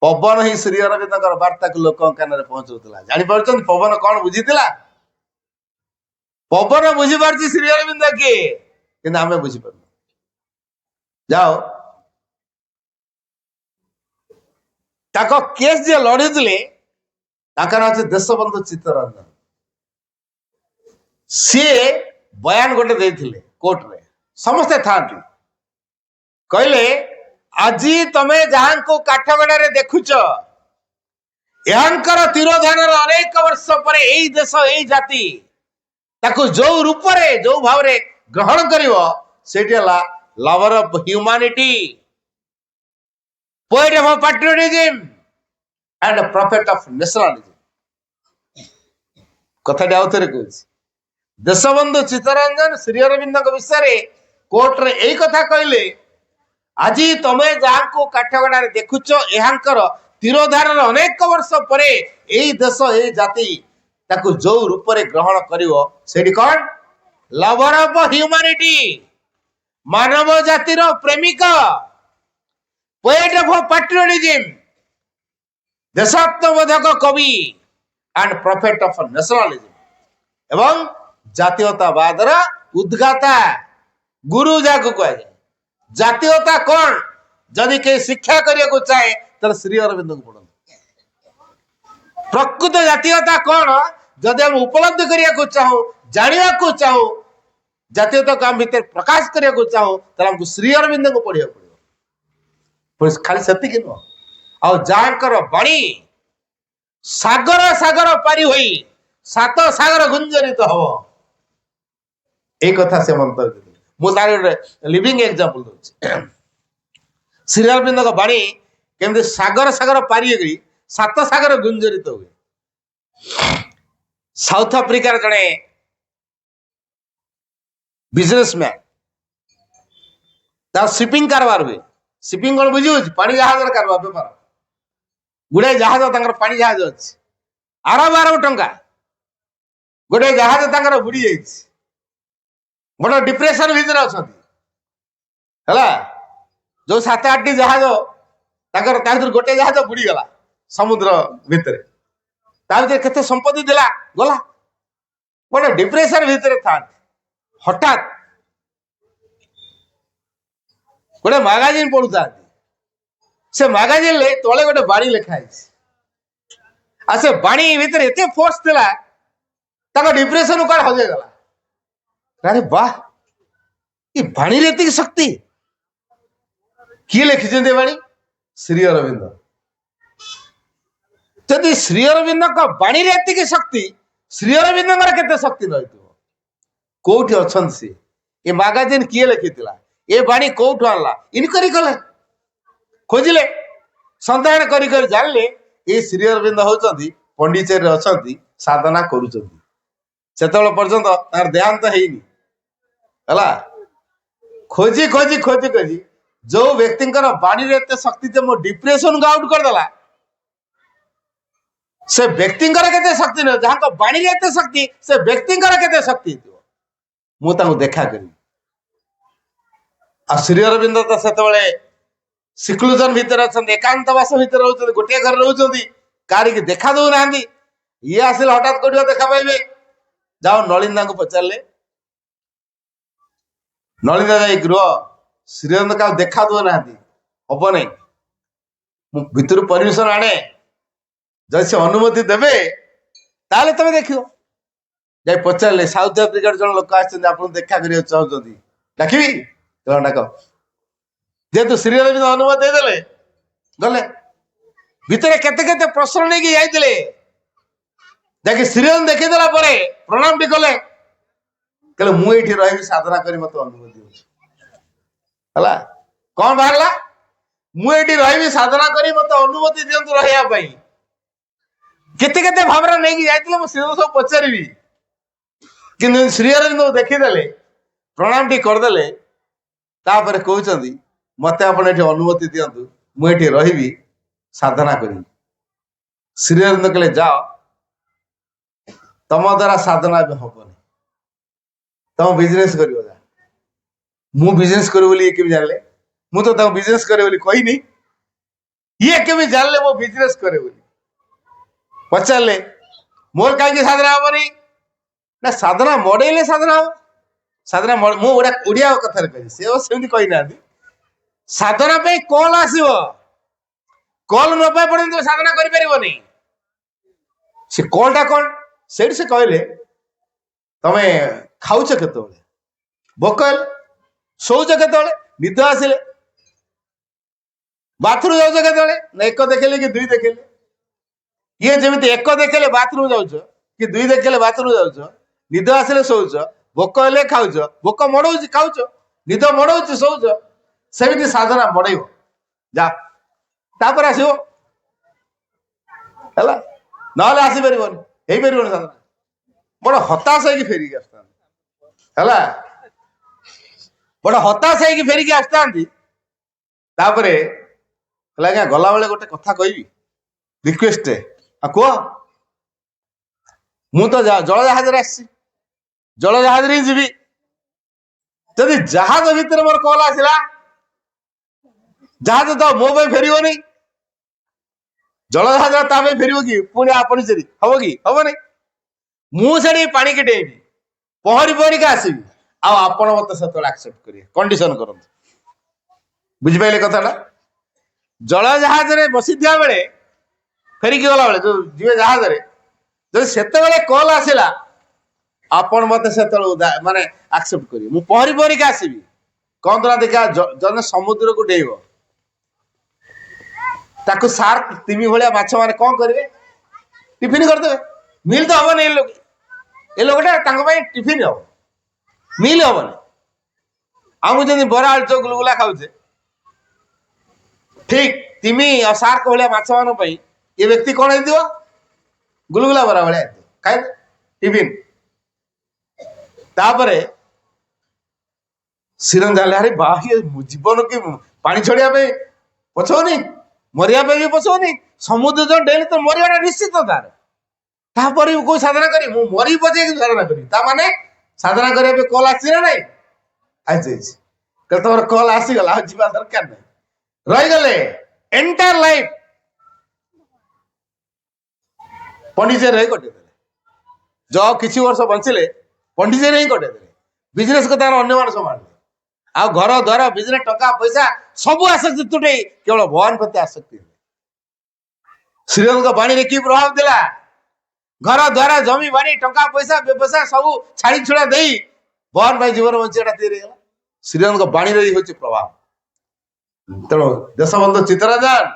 पवन ही श्रीअरविंद वार्ता को लोक कान में पहुंचाऊला जापर पवन कौन बुझीला पवन बुझीपार श्रीअरविंद किए कि आम बुझीपार जाओ ताको केस जे लड़ीले देशबंधु चित्तरंजन सी बयान गोटे देते कोर्ट रे समस्ते था कहले आज तमे जहां को काठगड़ा रे देखुच यांकर तिरोधान अनेक वर्ष पर यही देश यही जाति ताको जो रूप रे जो भाव रे ग्रहण करिवो सेठी हला lover of humanity poet of patriotism and profit of nationalism कथा आउथरे कहछि देशबंधु चित्तरंजन श्रीअरविंद विषय कोर्ट रे यही कथा कहले आज तमे जहां को काठगड़ा रे देखुच यांकर तिरोधान अनेक वर्ष पर यही देश यही जाति ताकू जो रूप रे ग्रहण करिवो सेठी कौन लवर ऑफ ह्यूमैनिटी मानव जातिर प्रेमिक पोएट ऑफ पैट्रियटिज्म देशात्मबोधक कवि एंड प्रॉफिट ऑफ नेशनलिज्म एवं जातीयतावाद उद्गाता गुरु जाको कह जाए जातीयता कौन जदि के शिक्षा करने को चाहे तो श्रीअरविंद को पढ़ो प्रकृत जातीयता कौन जदि हम उपलब्धि करने को चाहूँ जाना को चाहूँ जातीयता को आम भीतर प्रकाश करने को चाहूँ हमको श्री अरविंद को पढ़िया पड़ो खाली से नुह आकर बाणी सागर सागर पारी हुई सात सागर गुंजरित हम एक कथा से मंतव्य मुझे लिविंग एग्जांपल दूसरी श्री अरविंद बाणी केमती सागर सागर पारी सात सागर गुंजरित हुए साउथ आफ्रिकार जड़े बिजनेसमैन शिपिंग कारबार हुए शिपिंग कौन बुझी पानी जहाज कारबार बेपार गुड़े जहाज पानी जहाज अच्छी अरब अरब टंका गोटे जहाज बुड़ी जाइए बड़ डिप्रेशन भितर अच्छा जो 7-8 जहाज गोटे जहाज बुड़ीगला समुद्र भितर केते संपत्ति दिला गला बड़े डिप्रेशन भितर था हठात गोटे मैगजीन पढ़ुता से मैगजीन ले तले गोटे बाणी लिखाई से बाणी भितर एते फोर्स थिला डिप्रेशन कौन हजेगला अरे वाह ये बाणी रे शक्ति किए लिखिं बाणी श्री अरविंद जदि श्री अरविंद बाणी रे शक्ति श्री अरविंद केते शक्ति रही कौटी अच्छा सी ये मैगजीन किए लिखी ये बाणी कौटू आनला इनक्वारी कले खोजिले सन्धान कर जानले ये श्री अरविंद होती पंडिचेरी अच्छा साधना कर पर्यंत तार देहांत है खोजी खोजी खोजी खोजी जो व्यक्ति बाणी रे शक्ति थे मो डिप्रेशन को आउट करदेला से व्यक्ति केते शक्ति न जहाँ बाणी रे शक्ति से व्यक्ति केते शक्ति मुझे देखा करी आ श्री अरविंद तो से सिक्लूजन भितर अच्छा एकांतवास भितर रोचे गोटे घर रोचे कारी की देखा दौ ना ये आसिले हठात कौट देखा पाइबे जाओ नलिंदा को पचारे नलिंदा जा गृह श्रीअरविंद का देखा दौ ना हम नहीं भितर परमिशन आने जब से अनुमति देवे ताले तमे देखियो जाई पचारे साउथ आफ्रिका जन लोक आप देखा करने चाहते डाकबी डाक जेहेतु श्री अरविंद अनुमति देले गले भितर केते केते प्रश्न नहीं जाइए जाकि श्री अरविंद देखीदेला प्रणाम भी कले कहले मुझे रही साधना करी मत अनुमति है कौन बाहर मुझे रही साधना करी मत अनुमति दिंतु रही केते केते भाव नहीं जाइए मुझे सब पचारि कि श्री अरविंद देखीदे प्रणाम टी करदे तापर कहते मत आप अनुमति दिंतु मुझे रही साधना करी श्री अरविंद कहले जाओ तुम द्वारा साधना भी हेनी तुम बिजनेस कर मु बिजनेस करी जानले मु तो बिजनेस करे कही ये केमी जानले मो बिजनेस करे पचारे मोर कहीं साधना हेनी ना साधना मड़ेले साधना हम साधना मुझे कथा कही से कही ना साधना पे कॉल आसो कॉल न पाई पड़े तुम साधना कर से कॉलटा कौन से कहले तमे खाऊच केत भोक शोच केत निद आसिले बाथरूम जाऊच केत एक देखले कि दुई देखले ये जमी एक देखले बाथरूम जाऊच कि दुई देखले बाथरूम जाऊच निद आसिले शोच भोक हेले खाऊच भोक मड़ौ खाऊच निद मड़ौ शोच सेमती साधना मड़े जा तापर आसो ना आसीपर साधना बड़ हताश है फेरिक आसता बड़ हताश है फेरिक आसता गला बेले गोटे कथा कहि रिक्वेस्ट कह मु तो जल जहाज जल जहाज जी जदि जहाज भितर मोर कॉल आसला जहाज तो मो फेर जल जहाज फेर कि पुणी आपण हम कि हम नहीं मुझे पानी की डेबी पहरी पहरी का आसबि आप मत से एक्सेप्ट करिए कंडीशन कर बुझिपारे कथा जल जहाज बसी था बेले फेरिकी गला बेले जो जीवे जहाज जो सेते कल आसला आपण मत से माने एक्सेप्ट करी मु पहरी पहरी के आसबी कौन तरह देखा जन समुद्र को डेइब ताकू सार्क तिमी भाया माछ मैंने कौन करेंगे टिफिन करदे मिल तो हम लोग ये लोगटा टिफिन हम मिल हम आम जमी बरा आलुच गुलगुला खाऊे ठीक तिमी और सार्क भाया माछ मान ये व्यक्ति कौन हो गुलगुला बरा भाया खाए टिफिन तापरे सिरन जाले अरे बाह्य जीवन की पानी छड़िया पछौनी मरिया भी पछौनी समुद्र जो डेली तो मरिया निश्चित तार तापर कोई साधना करी मु मरी बजे साधना करी ता माने साधना करबे कॉल आसी ना नहीं आज तुम कॉल आसीगला जीवा दरकार नहीं रही गले एंटायर लाइफ पंडिचेरी रही कटे जो किसी वर्ष बंचिले पंडिचेरी ही कटे बिजनेस को तार अन्य मान संभाल आ घर द्वार बिजनेस टका पैसा सब आसक्ति तुटे केवल भगवान प्रति आसक्ति श्रीराम बाणी रे की प्रभाव दिला घर द्वारा जमी बाणी टका पैसा व्यवसाय सब छाड़ी छुड़ा दे भगवान भाई जीवन बंचेटा तैयारी गला श्रीराम बाणी रे होची प्रभाव तेणु देशबंधु चित्तरंजन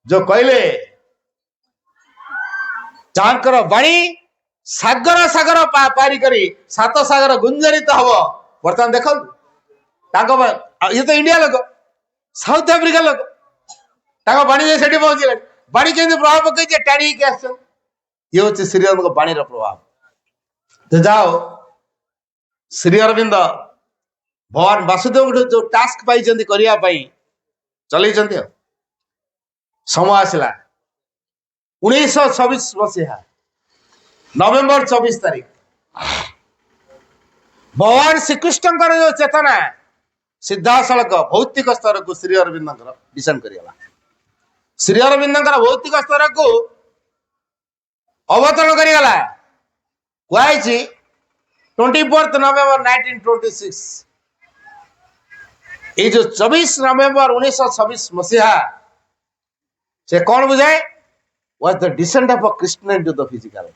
जो कहले जाकर बाणी सागर सागर पारी करी सात सागर गुंजरित हम बर्तमान देख ये तो इंडिया लोक साउथ आफ्रिका लोक बाणी से पहुंचल बाणी के प्रभाव पकई टाणी आस ये हूँ श्रीराम बाणी प्रभाव तो जाओ श्री अरविंद भगवान वासुदेव जो टास्क पाई करने चल समय आसला 1926 मसीहा नवेम्बर 24 तारीख भगवान श्रीकृष्ण जो चेतना सीधा सड़क भौतिक स्तर को श्री अरविंद डिसेंड करगला श्री अरविंद भौतिक स्तर को अवतरण करगला कहुई 24 नवेम्बर 1926 ये जो 24 नवेम्बर 1926 मसीहा से कौन बुझाए was the descent of a Krishna into the physical.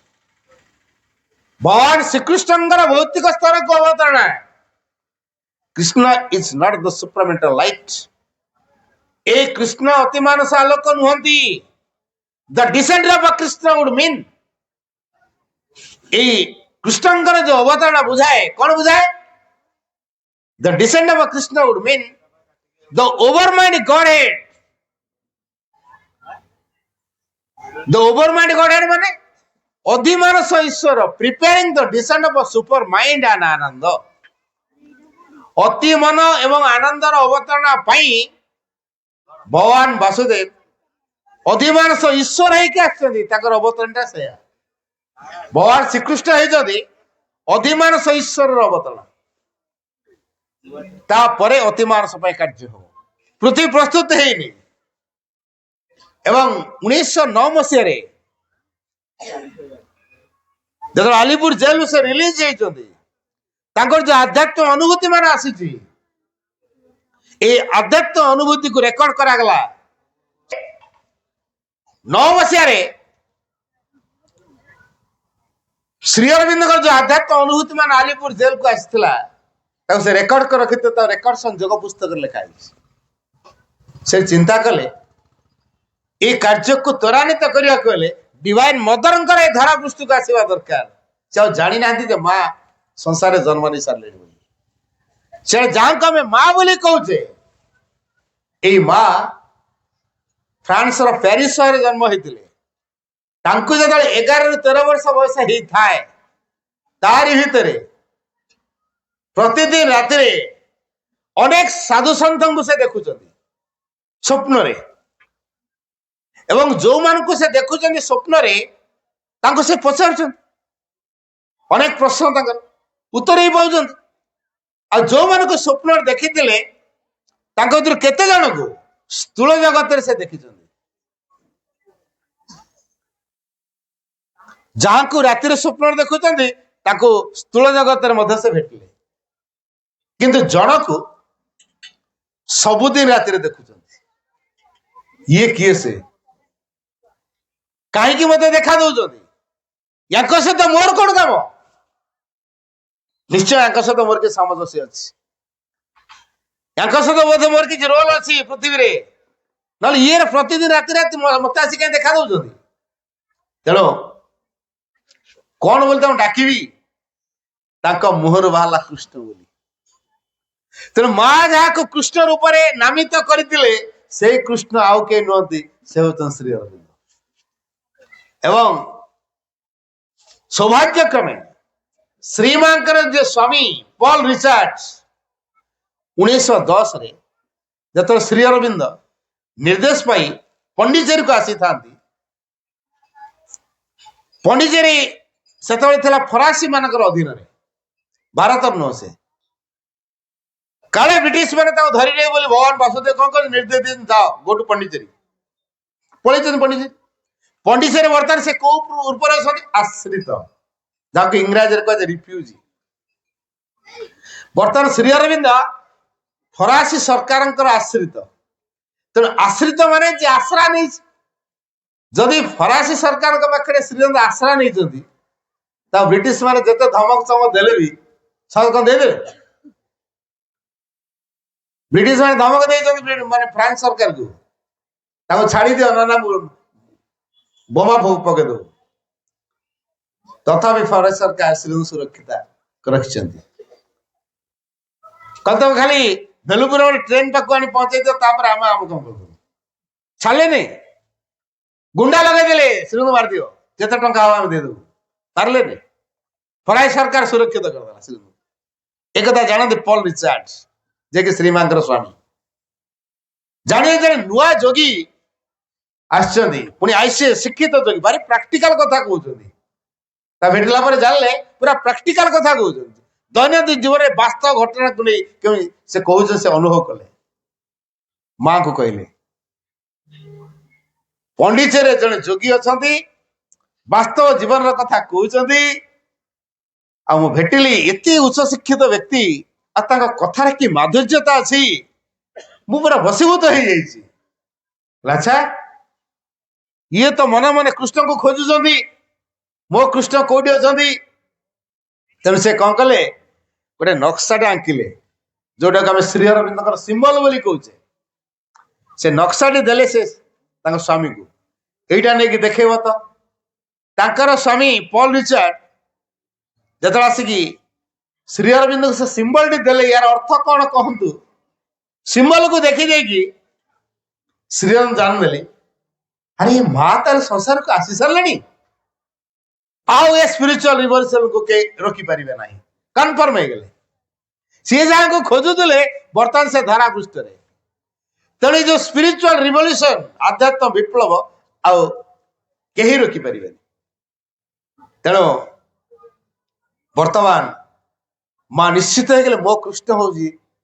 भगवान श्रीकृष्ण भौतिक स्तर को अवतरण है Krishna is not the supramental light ए कृष्ण अति मानस आलोक नुहंती the descent of a Krishna would mean a Krishna जो अवतरण बुझाए कौन बुझाए the descent of a Krishna would mean the overmind godhead the overmind godhead माने अधिमानस ईश्वर preparing the descent of a supermind and आनंद अति मन एवं आनंदर अवतरण पाई भगवान वासुदेव अधिमानस ईश्वर है अवतरणटा से भगवान श्रीकृष्ण है अधिमानस ईश्वर अवतरण तापरे अतिमानस कार्य हो पृथ्वी प्रस्तुत है एवं 1909 मसीह जो आलिपुर जेल से रिलीज होती जो आध्यात्म अनुभूति मान आसी आध्यात्म अनुभूति को रेकर्ड करागला 9 मसीह श्री अरविंद जो आध्यात्म अनुभूति मान आलिपुर जेल को आसाला से रेकर्ड कर रखी रेकर्ड संजोग पुस्तक लिखाई से चिंता कले ये कार्य को त्वरान्वित करने डिवाइन मदर धारा पृष्ठ को आसवा दरकार से जानी ना माँ संसार जन्म नहीं सारे से जहाँ को आम माँ बोली कहे ये माँ फ्रांस पेरिस सहर जन्म होते जो 11 ରୁ 13 वर्ष बयस होता है तारी भितर प्रतिदिन राति अनेक साधु सन्त को से देखुं स्वप्न रे एवं जो मान को से देखुं स्वप्न रे से पचार अनेक प्रश्न उत्तर ही पाँच आ जो मान को स्वप्न देखी केते जन को स्थूल जगत से देखी जहाँ को रातिर स्वप्न देखुं स्थूल जगत से भेटिले किंतु जन को सबुदिन रातिर देखुं ये किए से कहीं मत देखा दौरान या सहित मोर कौन काम निश्चय या सहित मोर कि सामंजस्य अच्छी या सहित बोधे मोर किसी रोल अच्छी पृथ्वी रे ना ये प्रतिदिन राति राति मत आसिक देखा दौरान तेणु कौन बोलते डाकबी मुहर बाहर कृष्ण बोली तेणु माँ जहाँ कृष्ण रूप में नामित करते से कृष्ण आउ के नुहति से होते श्री अरविंद एवं सौभाग्यक्रमे श्रीमांकर जो स्वामी पॉल रिचर्ड्स 1910 रे जो श्री अरविंद निर्देश पाई पंडिचेरी को आसी था पंडिचेरी से फरासी मान अधीन भारत नुह से काले ब्रिटिश मैंने धरी नहीं बोली भगवान वासुदेव कौन कर निर्देश दिन जाओ गो टू पंडिचेरी पलैन पंडिचेरी पंडिचेरी बर्तमान से कौ ऊपर आश्रित जहाँ इंग्राजी कह रिफ्यूजी बर्तमान श्री अरविंद फरासी सरकार आश्रित तेणु आश्रित माने जे आश्रा नहीं जदि फरासी सरकार पाखे श्री अरविंद आश्रा नहीं ब्रिटिश माने जिते धमक चमक देले भी सब कौन दे ब्रिटिश माने धमक दे माने फ्रांस सरकार को छाड़ी दियो ना बोमा पके दो तथापि फरासी सरकार श्री सुरक्षित रखिंट कत खाली बेलुपुर ट्रेन पाक आनी पहुंचे दियो आम आम कौन कर छाड़े नहीं गुंडा लगे देले श्री मार दियो जिते टंका हम दे दो पारे नहीं फरासी सरकार सुरक्षित करदेला श्री एक जानते पॉल रिचर्ड्स जे कि श्रीमांकर स्वामी जानिए जन नुआ जोगी पुणी आईसीए शिक्षित जोगी भारी प्राक्टिकल कथा कहते भेटला पर जानले पूरा प्राक्टिकल कथा कहते दैनंदिन जीवन में वास्तव घटना को नहीं से कहते से अनुभव कले माँ को कहले पंडिचेरी जड़े जोगी अच्छा वास्तव जीवन कथा कहते भेटिली एत उच्च शिक्षित व्यक्ति कथार कि माधुर्यता अच्छी मु पूरा बसीभूत हो जाइए अच्छा ये तो मन मन कृष्ण को खोजुंट मो कृष्ण कौटी अच्छा तेणु से कौन कले गोटे नक्साटे आंकिले जोटा आम श्री अरविंद सिंबल बोली कहे से नक्साटी देले से स्वामी को यहीटा नहीं देखेब तो तांकर स्वामी पॉल रिचर्ड जो आसिकी श्री अरविंद को से सिंबल टी देले यार अर्थ कौन कहतु सिंबल को देखी देखी श्री अरविंद जान देले अरे माँ तार संसार को आसी सारे आउ ए स्पिरिचुअल रिवोल्यूशन को के रोकी पारिबे नाही कन्फर्म हो गले सी जहाँ को खोजुले बर्तमान से धारा पृष्ठ तेणु जो स्पिरिचुअल रिवोल्यूशन आध्यात्म विप्लव आउ कहीं रोकी पारिबे तेणु वर्तमान माँ निश्चित हो गले मो कृष्ण हूँ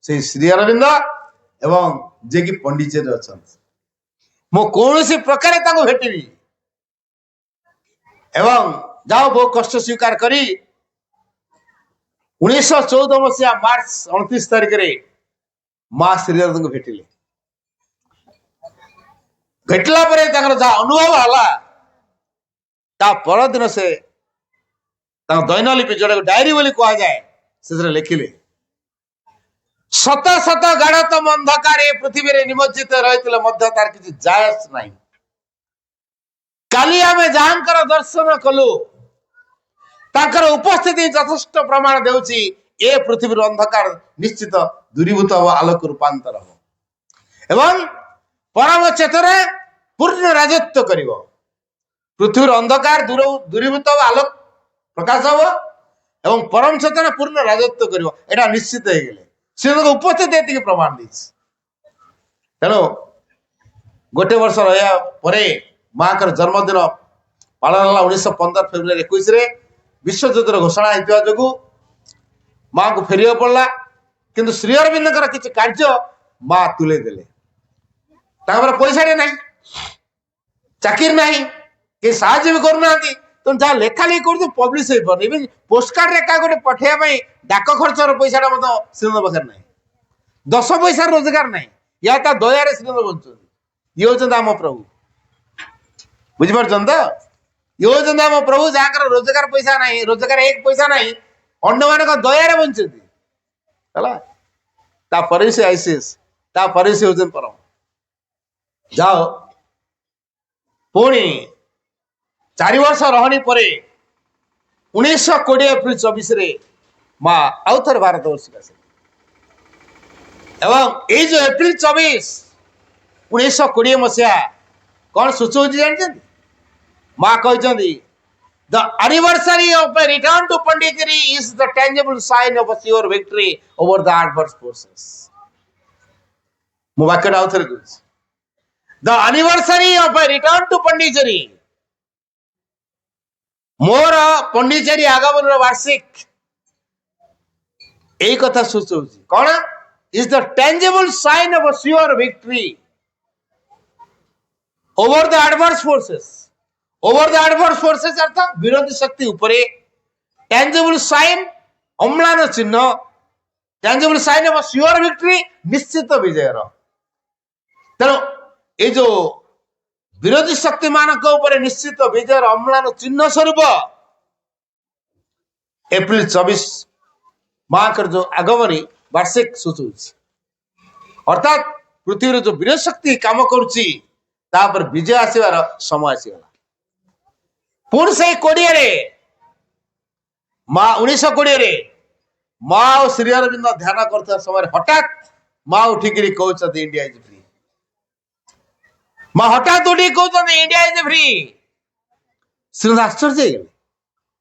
से श्री अरविंद एवं जे कि पंडिचेरी अच्छा मो कौन प्रकार भेटि एवं जाओ बहु कष्ट स्वीकार करी 1914 मसीहा मार्च 29 तारिख रे माँ श्री अरविंद को भेटिले भेटला परे जहाँ अनुभव है परदिन से दैनलिपि जोड़ा डायरी बोली कह जाए से लिखिले शत शत गाढ़तम अंधकार पृथ्वी रे निमज्जित रही तार किसी जायस नहीं काली आमे जहाँकर दर्शन कलु तांकर उपस्थिति यथेष्ट प्रमाण देउची ए पृथ्वी अंधकार निश्चित दूरीभूत हो आलोक रूपांतर हो एवं परम चेतन पूर्ण राजत्व करिवो पृथ्वी अंधकार दूरीभूत हो आलोक प्रकाश हम एवं परम चेतन पूर्ण राजत्व करिवो एटा निश्चित हो गले से उपस्थित ये प्रमाण दी तेणु गोटे वर्ष रहा माँ का जन्मदिन पालन है 1915 फेब्रुआरी 21 विश्वयुद्धर घोषणा होता जो माँ को फेरिया पड़ा किंतु श्री अरविंद किसी कार्य माँ तुले देले पैसा ना चाकरी ना कि साहय भी करना तुम जहाँ लेखा लेखी कर पब्लिश हो पार इवन पोस्ट कार्ड एका गोटे पठेबा डाक खर्चर पैसा श्रीनंद पाखे ना 10 पैसा रोजगार ना या दया श्रीनंद बंचुं ये हूँ आम प्रभु बुझीपार तो। योजना मो प्रभु जहाँ रोजगार पैसा नहीं, रोजगार एक पैसा नहीं, अन्य मान दया बंचती है से आईसीएस से होजन परम जाओ पुणी 4 वर्ष रहनी परे 1920 एप्रिल 24 रे माँ आउ थे भारत वर्ष एवं ये जो एप्रिल 24 1920 मसीहा कौन सूचौ जानते माँ कहते the anniversary of a return to Pondicherry is the tangible sign of a sure victory over the adverse forces. मु वाक्य आउ थे कहूँ the anniversary of a return to Pondicherry मोर पंडिचेरी आगमन वार्षिक यही कथा सूचौ कौन is the tangible sign of a sure victory over the adverse forces. Over the adverse forces अर्थात विरोधी शक्ति उपरे टेंजिबल साइन अम्लान चिन्ह tangible sign of a sure victory निश्चित विजय तेणु ये जो विरोधी शक्ति मानक ऊपर निश्चित विजय अम्लान चिन्ह स्वरूप एप्रिल 24 माँ जो आगमनी वार्षिक सूचौ अर्थात पृथ्वी जो विरोध शक्ति काम करुच्ची तापर विजय आसवार समय आसीगला। पुणी से 20 माँ 1920 माँ और श्री अरविंद ध्यान कर समय हठात माँ उठिक कहते इंडिया इज फ्री। माँ हठात उठी कहते इंडिया इज फ्री। श्रीनाथ आश्चर्य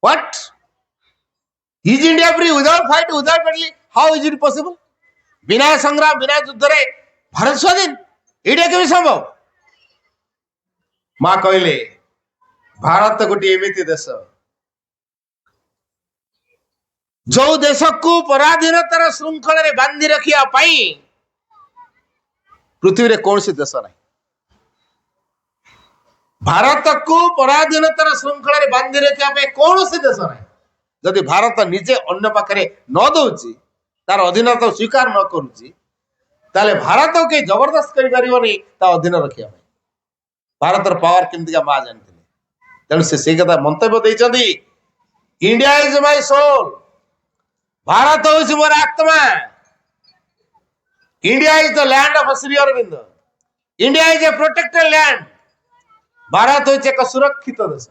what is India free without fight without battle how is it possible बिना संग्राम बिना युद्ध रे भारत स्वाधीन एटा केमी संभव। माँ कहले भारत गोटे एमती देश जो देश को पराधीनतार श्रृंखल बांधि रखा पृथ्वी रे कौन सी देश नहीं भारत को पराधीनतार श्रृंखल बांधि रखा कौन सी देश नहीं। जदि भारत निजे अन्य पाखे न दौची तार अधीनता स्वीकार न करुच्ची भारत के जबरदस्त करें अधीन रखा भारत पावर केमती माँ जानते तेणु से कथा मंतव्य देते India is my soul Bharat हूँ मोर आत्मा India is the land of Shri Aurobindo India is a protected land Bharat हूँ एक सुरक्षित देश।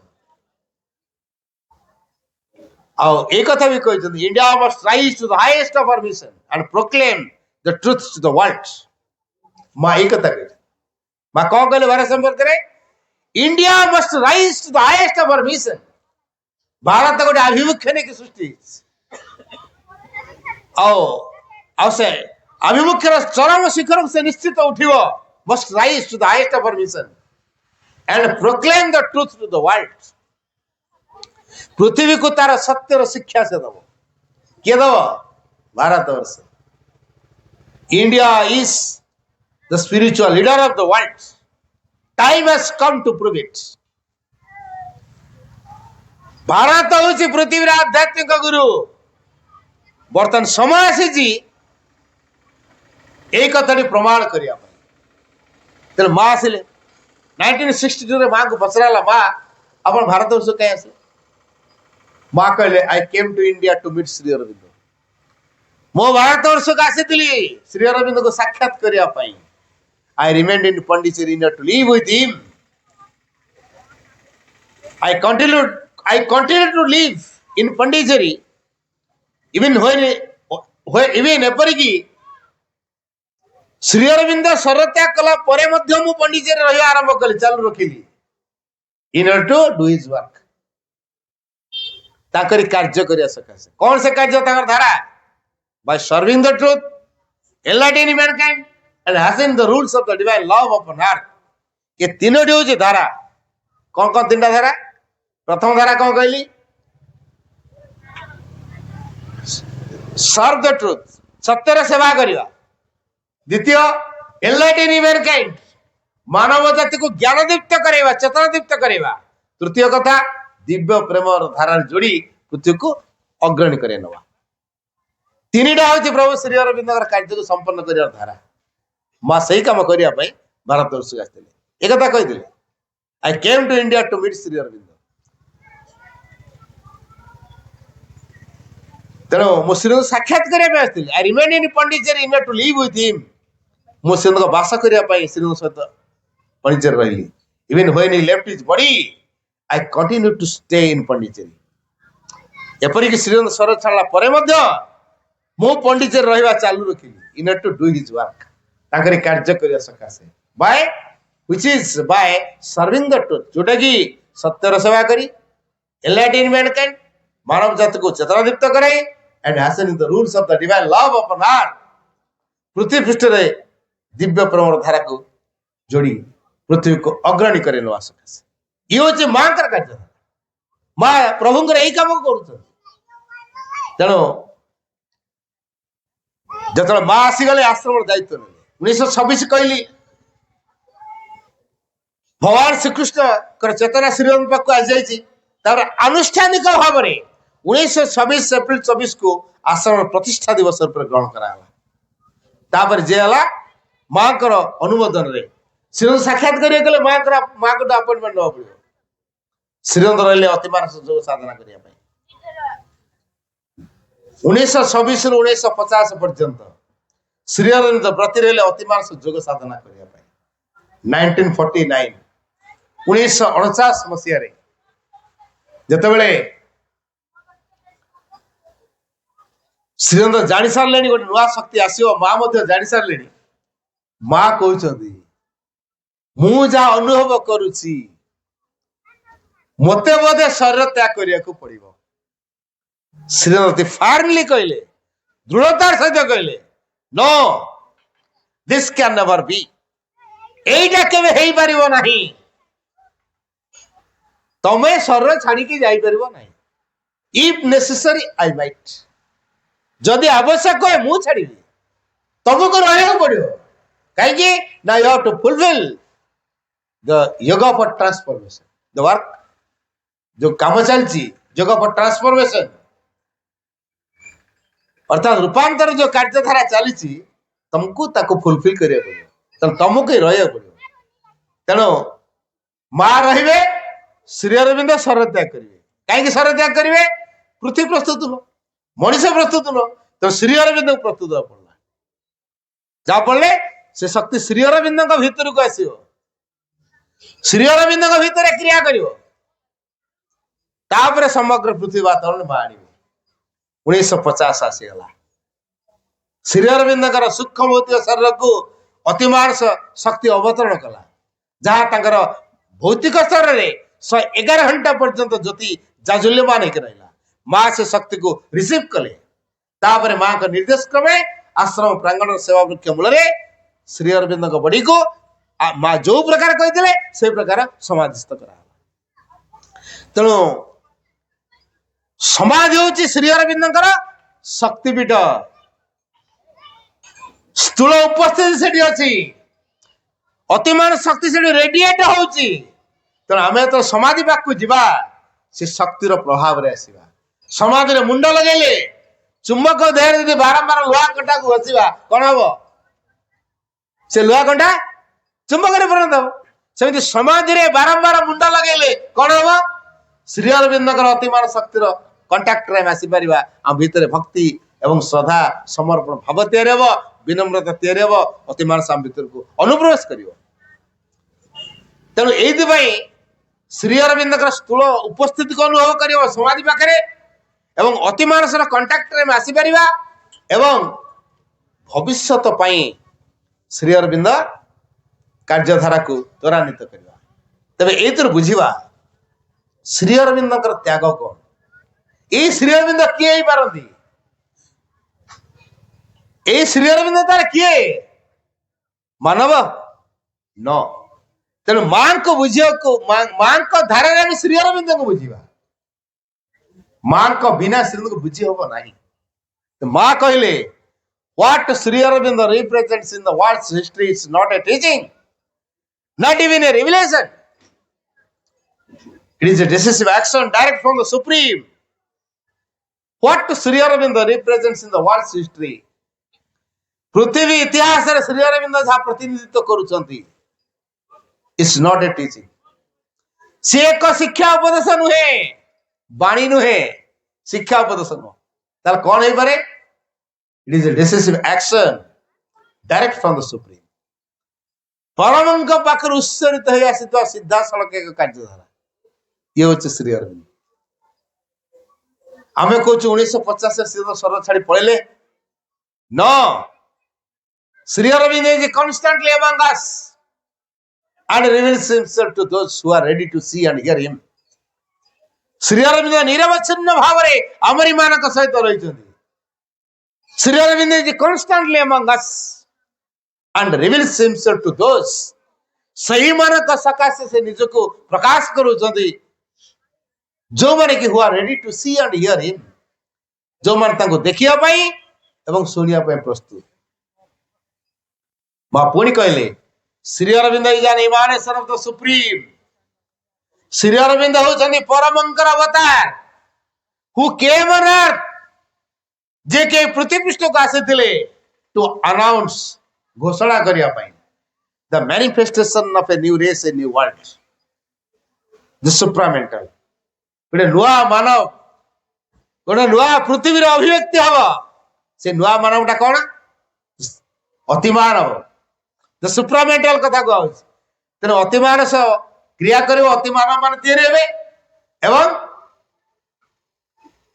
एक कथा भी कहते India must rise to the highest of our mission and proclaim the truth to the world. माँ एक कथा कही माँ कौन कहले भारत संपर्क में India must rise to the highest of our mission Bharat गोटे आभिमुख्य नहीं सृष्टि से आभिमुख्यर चरम शिखर से निश्चित उठिव must rise to the highest of our mission and proclaim the truth to the world. पृथ्वी को तार सत्यर शिक्षा से दब किए दब Bharat Varsha. India is the spiritual leader of the world time has come to prove it. Bharat हूँ पृथ्वी आध्यात्मिक गुरु बर्तमान समय आसी कथा प्रमाण करने तेरे माँ आसिले 1962 माँ को पचराला माँ आप भारत वर्ष कहीं आसे माँ कहले I came to India to meet Shri Aurobindo मो भारत वर्ष को आसी श्री अरविंद को साक्षात करने I remained in Pondicherry to live with him I continue to live in Pondicherry even एपरिकी श्री अरविंद शरत्याग कला परे मध्य मु पंडिचेरी रही आरंभ कली चालू रखिली in order to do his work ताकरी कार्य करिया सकासे कौन से कार्य ताकर धारा by serving the truth enlightening mankind and hastening the rules of the divine love upon earth. ये तीनोटी होची धारा कौन कौन तीनटा धारा प्रथम धारा कौन कहली सर्व द ट्रुथ सत्यर सेवा करिवा द्वितीय एनलाइटनिंग मैनकाइंड मानव जाति को ज्ञान दीप्त करेवा चेतना दीप्त करेवा तृतीय कथा दिव्य प्रेम धारा जोड़ी पृथ्वी को अग्रणी करे नवा तीनटा होची प्रभु श्री अरविंद कार्य को संपन्न करिया धारा माँ सही काम करिया भारत वर्ष आसते एक कथा कही I came to India to meet Shri Aurobindo तेणु मु श्रीरंग साक्षात करने I remain in Pondicherry in to live with him मु श्रीरंग बास करने श्रीरंग सहित पंडिचेरी रही even when he left his body I continue to stay in Pondicherry एपरिक श्रीरंग स्वर छाड़ा पर मु पंडिचेरी रहा चालू रखिली in to do his work ताकरि कार्य करने सकाशे by which is by serving the truth जोटा कि सत्यर सेवा करी एनलाइटन मैनकाइंड मानव जाति को चेतना दीप्त कराई and hasten the rules of the divine love upon earth पृथ्वी पृष्ठ रे दिव्य प्रेम धारा को जोड़ी पृथ्वी को अग्रणी करे नवा सकाशे ये होचे मां कर कार्य मां प्रभु यही काम कर तेणु जो मां आसीगले आश्रम दायित्व ने 1926 कहली भगवान श्रीकृष्ण चेतना श्रीरंग पाक आ जाए आनुष्ठानिक भाव में 1926 एप्रिल 24 को आश्रम प्रतिष्ठा दिवस ग्रहण कराला जेला माँ अनुमोदन रे श्रीरंग साक्षात करें माँ को अपॉइंटमेंट ना पड़ो श्रीरंग रही अति मानस योग साधना करने 1926 रु 1950 पर्यंत श्रीअरविंद व्रती रहे अति मानस योग साधना करने 1949 1949 मसीह जितेबले श्रीरंग जानी सारे गोटे नुआ शक्ति आसो माँ जानी सारे माँ कहते मु जहा अनुभव करुची मते बोधे शरीर त्याग करने को पड़ो श्रीरंग फार्मली कहले दृढ़तार सहित कहले no this can never be एटा केबे हेई परिबो नाही तमे शरीर छाड़ी के जाई परिबो नाही इफ नेसेसरी आई माइट जदि आवश्यक है मु छाड़ी तुमको रहने पड़ो कहीं ना you have to fulfil the yoga for transformation the work जो काम चलती योग फॉर ट्रांसफॉर्मेशन अर्थात रूपांतर जो कार्यधारा चली तुमको ताको फुलफिल करिया पड़ो तुमको रहा पड़ो तेणु माँ रे श्रीअरविंद शरीर त्याग करेंगे कहीं शरीर त्याग करेंगे पृथ्वी प्रस्तुत नो मनीष प्रस्तुत नो तो श्रीअरविंद प्रस्तुत पड़ला जहाँफल से शक्ति श्रीअरविंद भीतर को आस श्रीअरविंद भीतर क्रिया कर समग्र पृथ्वी वातावरण माँ आने 1950 आसीगला श्रीअरविंद सूक्ष्म भौतिक शरीर को अतिमानस शक्ति अवतरण कला जहाँ भौतिक स्तर में 111 घंटा पर्यंत ज्योति जाजुल्यमान होकर रहा माँ से शक्ति को रिसीव कले माँ का निर्देश क्रमे आश्रम प्रांगण सेवा वृक्ष मूल श्रीअरविंद बड़ी को माँ जो प्रकार कहते से प्रकार समाधिस्थ करा तेणु समाधि हूँ श्रीअरविंद शक्तिपीठ स्थूल उपस्थिति से अच्छी अतिमान शक्ति से रेडिएट होची तेणु आम तो समाधि पाक जा से शक्तिर प्रभाव आसवा समाधि मुंड लगे चुंबक देह जी बारंबार लुहा कंटा को घसीवा कौन हम से लुहा कंटा चुंबक परिणत हम सेमती समाधि बारंबार मुंड लगे कौन हम श्रीअरविंद अतिमान शक्तिर कंटाक्ट आसीपर आम भितर भक्ति एवं श्रद्धा समर्पण भाव तैयारी हम विनम्रता तैयारी हम अतिमान आम भीतर को अनुप्रवेश कर तेणु ये श्रीअरविंद स्थूल उपस्थिति को अनुभव कर समाधि पाखे एवं अतिमानस कंटाक्ट आसीपर एवं भविष्यत श्रीअरविंद कार्यधारा को त्वरान्वित करवा तेज ये बुझा श्रीअरविंद त्याग कौन ये श्रीअरविंद किए ही पारती ये श्रीअरविंद तार किए मानव न तेणु मां को बुझा मां को धारा में श्रीअरविंद को बुझा मां को बिना श्रीअरविंद को बुझी हम ना तो मां कहले what Shri Aurobindo represents in the world's history is not a teaching not even a revelation it is a decisive action direct from the supreme what Shri Aurobindo represents in the world's history पृथ्वी इतिहास रे श्रीअरविंद जहाँ प्रतिनिधित्व करुचंती इट्स नॉट ए टीचिंग सी एक शिक्षा उपदेश नुहे बाणी नुहे शिक्षा उपदेश नुह ताल कौन है पारे? It is a decisive action direct from the supreme. परमंक पाखर उत्सरित हो आसीता सीधा सड़क एक कार्यधारा ये होचे श्री अरविंद। आमे कहूँ 1950 से तो स्वर छाड़ी पड़े न Shri Arvind is constantly among us and reveals himself to those who are ready to see and hear him. Shri Arvind निरवच्छिन्न भाव रे अमरी मानक सहित रही। Shri Arvind is constantly among us and reveals himself to those सही मानक सकाशे से निजको प्रकाश करूछंती जो माने कि who are ready to see and hear him, जो माने तांको देखिया पाई एवं सुनिया पाई प्रस्तुत। मां पुणी कहले Shri Aurobindo is an emanation of the supreme. Shri Aurobindo होछंती परमंकर अवतार हु केम ऑन अर्थ, जे के पृथ्वी पृष्ठ को आसीथिले टू अनाउंस घोषणा करिया पाई the manifestation of a new race a new world, the supramental गोटे नुआ मानव गोटे नुआ पृथ्वी अभिव्यक्ति हवा। से नुआ मानवटा कौन? अति मानव, द सुप्रामेंटल कथा कहूँ। तेणु अति मानस क्रिया कर अति मानव मान तैयारी हेबे एवं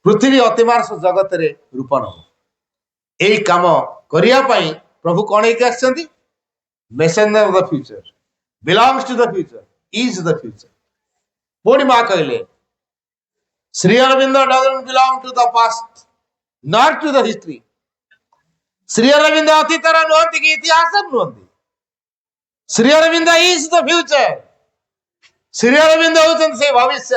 पृथ्वी अति मानस जगत रे रूपण हो। यही काम करिया पाई प्रभु कौन है आछंती? Messenger of the future, belongs to the future, is the future. पुणी मां कहले Shri Aurobindo doesn't belong to the past not to the history. Shri Aurobindo अतीतर नुहंती कि इतिहास नुहंती। Shri Aurobindo is the future. Shri Aurobindo होचंती से भविष्य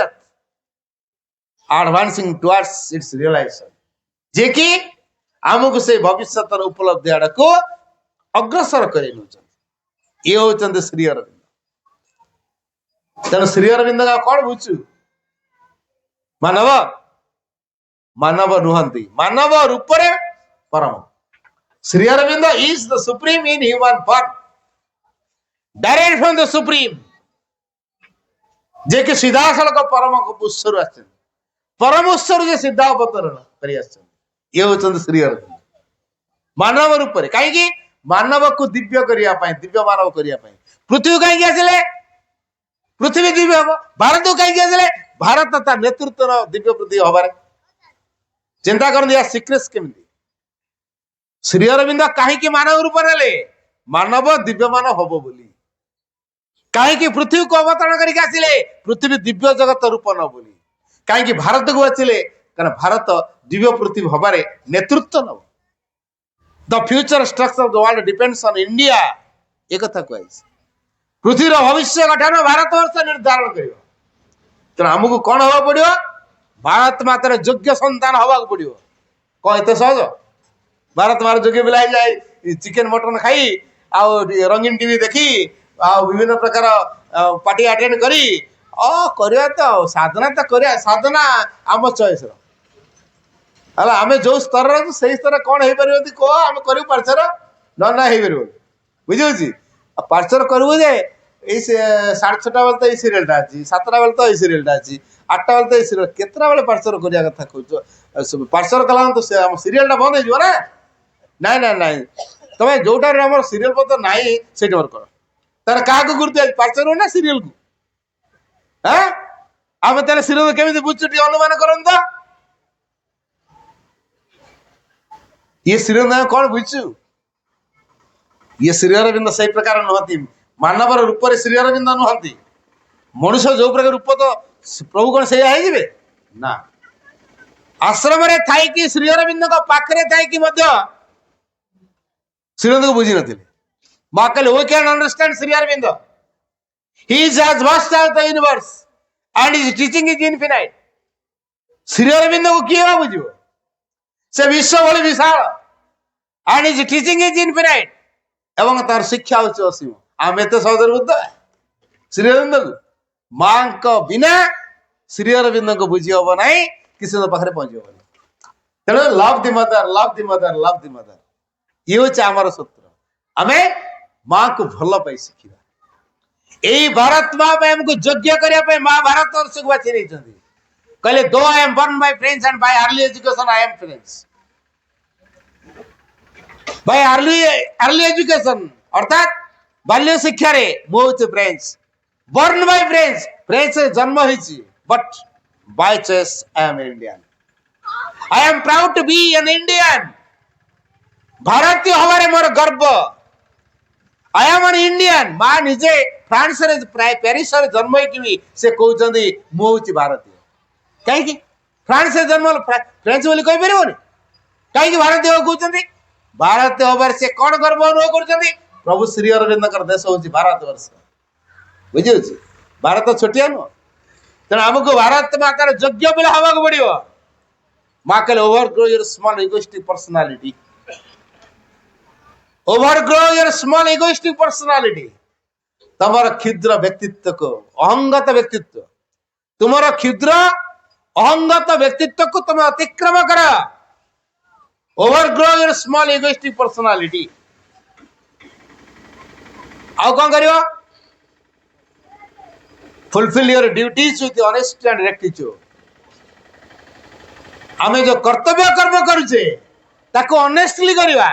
एडवांसिंग टुवर्ड्स इट्स रियलाइजेशन, जे कि आमको से भविष्य उपलब्धि आड़ को अग्रसर करे नउचंती। ये होचंती श्री अरविंद। तेणु श्री अरविंद का कौन बुझु? मानव मानव नुहंती, मानव रूप रे परम। Sri Aurobindo is the supreme in human form, direct from the supreme, जे कि सीधा सड़क परम उत्सर आछन, परम उत्सर जे सीधा अवतरण करि आछन। ये होचंती श्री अरविंद मानव रूप रे। काहे कि मानव को दिव्य करिया पाए, दिव्य मानव करिया पाए पृथ्वी काहे आसिले? पृथ्वी दिव्य हो। भारत को काहे आसिले? भारत ता नेतृत्व दिव्य पृथ्वी हबारे चिंता कर दिया सीक्रेट केमिति। श्री अरविंद काहे कि मानव रूप नेले? मानव दिव्य मानव हबो बोली। काहे कि पृथ्वी को अवतरण करिक आसिले? पृथ्वी दिव्य जगत रूप न बोली। काहे कि भारत को आसिले? कारण भारत दिव्य पृथ्वी हबारे नेतृत्व न। The future structure of the world depends on India. एक कथा कहै पृथ्वी रो भविष्य गठन भारत वर्ष निर्धारण करियो। तो आमको कौन हवा पड़ो? भारत मातार योग्य संतान हवा पड़ो। कौन एत सहज? भारत मार योग्य बिलाई जाए चिकेन मटन खाई आउ रंगीन टीवी देखी आ विभिन्न प्रकार पार्टी अटेंड करी करिया तो साधना तो करिया। साधना आम चॉइस रो हला आमे जो स्तर रो सही स्तर कौन हे परबो को आम करू पार्चर न ना हे परबो बुझियो छी। पार्चर करबो जे ए 6:30 बेले तो ये सीरियलटा अच्छी, 7टा बेले तो ये सीरियलटा अच्छी, 8टा बेले तो ये सीरियल केतरा बेले पार्सर करिया कथा कहूछ। पार्सर कला तो सीरियलटा बंद हो ना? नाई ना ना तमे जोटा हमर सीरियल पत नाही सेट वर्क कर तार का को गुरु पार्सर हो ना सीरियल को। हां आमे तारे सीरियल केमिति बुझुटी अनुमान करन त? ये सीरियल ना कोन बुझु? ये श्री अरविंद सही प्रकार नहती। मानव रूप से श्री अरविंद नुहंती। मनुष्य जो प्रकार रूप तो प्रभु कौन से ना आश्रम रे थाई कि श्री अरविंद को पाखरे थाई कि मध्य श्री अरविंद को बुझी नथिले। मां कहले we can understand Sri Aurobindo, he is as vast as the universe and his teaching is infinite. Sri Aurobindo को किए बुझिबो? से विश्व भली विशाल and his teaching is infinite एवं तार शिक्षा होछि असीम। आमे तो सौदर बुद्ध श्री अरविंद को मां को बिना श्री अरविंद को बुझी हम ना किसी पाखे पहुंची हम। तेणु love the mother, love the mother, love the mother ये हूँ आमर सूत्र। आमे मां को भल पाई शिखा। यही भारत माँ आमको योग्य करने माँ भारत वर्ष को बाछी नहीं। कहले दो I am born by French and by early education I am French by early education अर्थात बाल्य शिक्षा रे मु होची French born by French French जन्म होईची but by choice I am Indian I am proud to be an Indian भारतीय हमारे मोर गर्व आई एम एन इंडियन मा निजे फ्रांस रे पेरिस रे जन्म होई से कहउचंदी मु होची भारतीय काहे कि फ्रांस रे जन्म फ्रेंच बोली कहि परिबोनी काहे कि भारतीय कहउचंदी भारतीय हबार से कौन गर्व अनुभव कर प्रभु श्री अरविंद देश हूँ भारत वर्ष बुझे भारत छोटिया नुह तेना आमको भारत मातार योग्य पिला हवा पड़ो माँ कहले overgrow your small egoistic personality overgrow your small egoistic personality तमर क्षुद्र व्यक्तित्व को अहंगत व्यक्तित्व तुमर क्षुद्र अहंगत व्यक्तित्व को तुम अतिक्रम कर ओवरग्रो योर स्मॉल इगोइस्टिक पर्सनालिटी आउ कौन करियो fulfil your duties with honesty and rectitude आमे जो कर्तव्य कर्म करूचे ताको ऑनेस्टली करिवा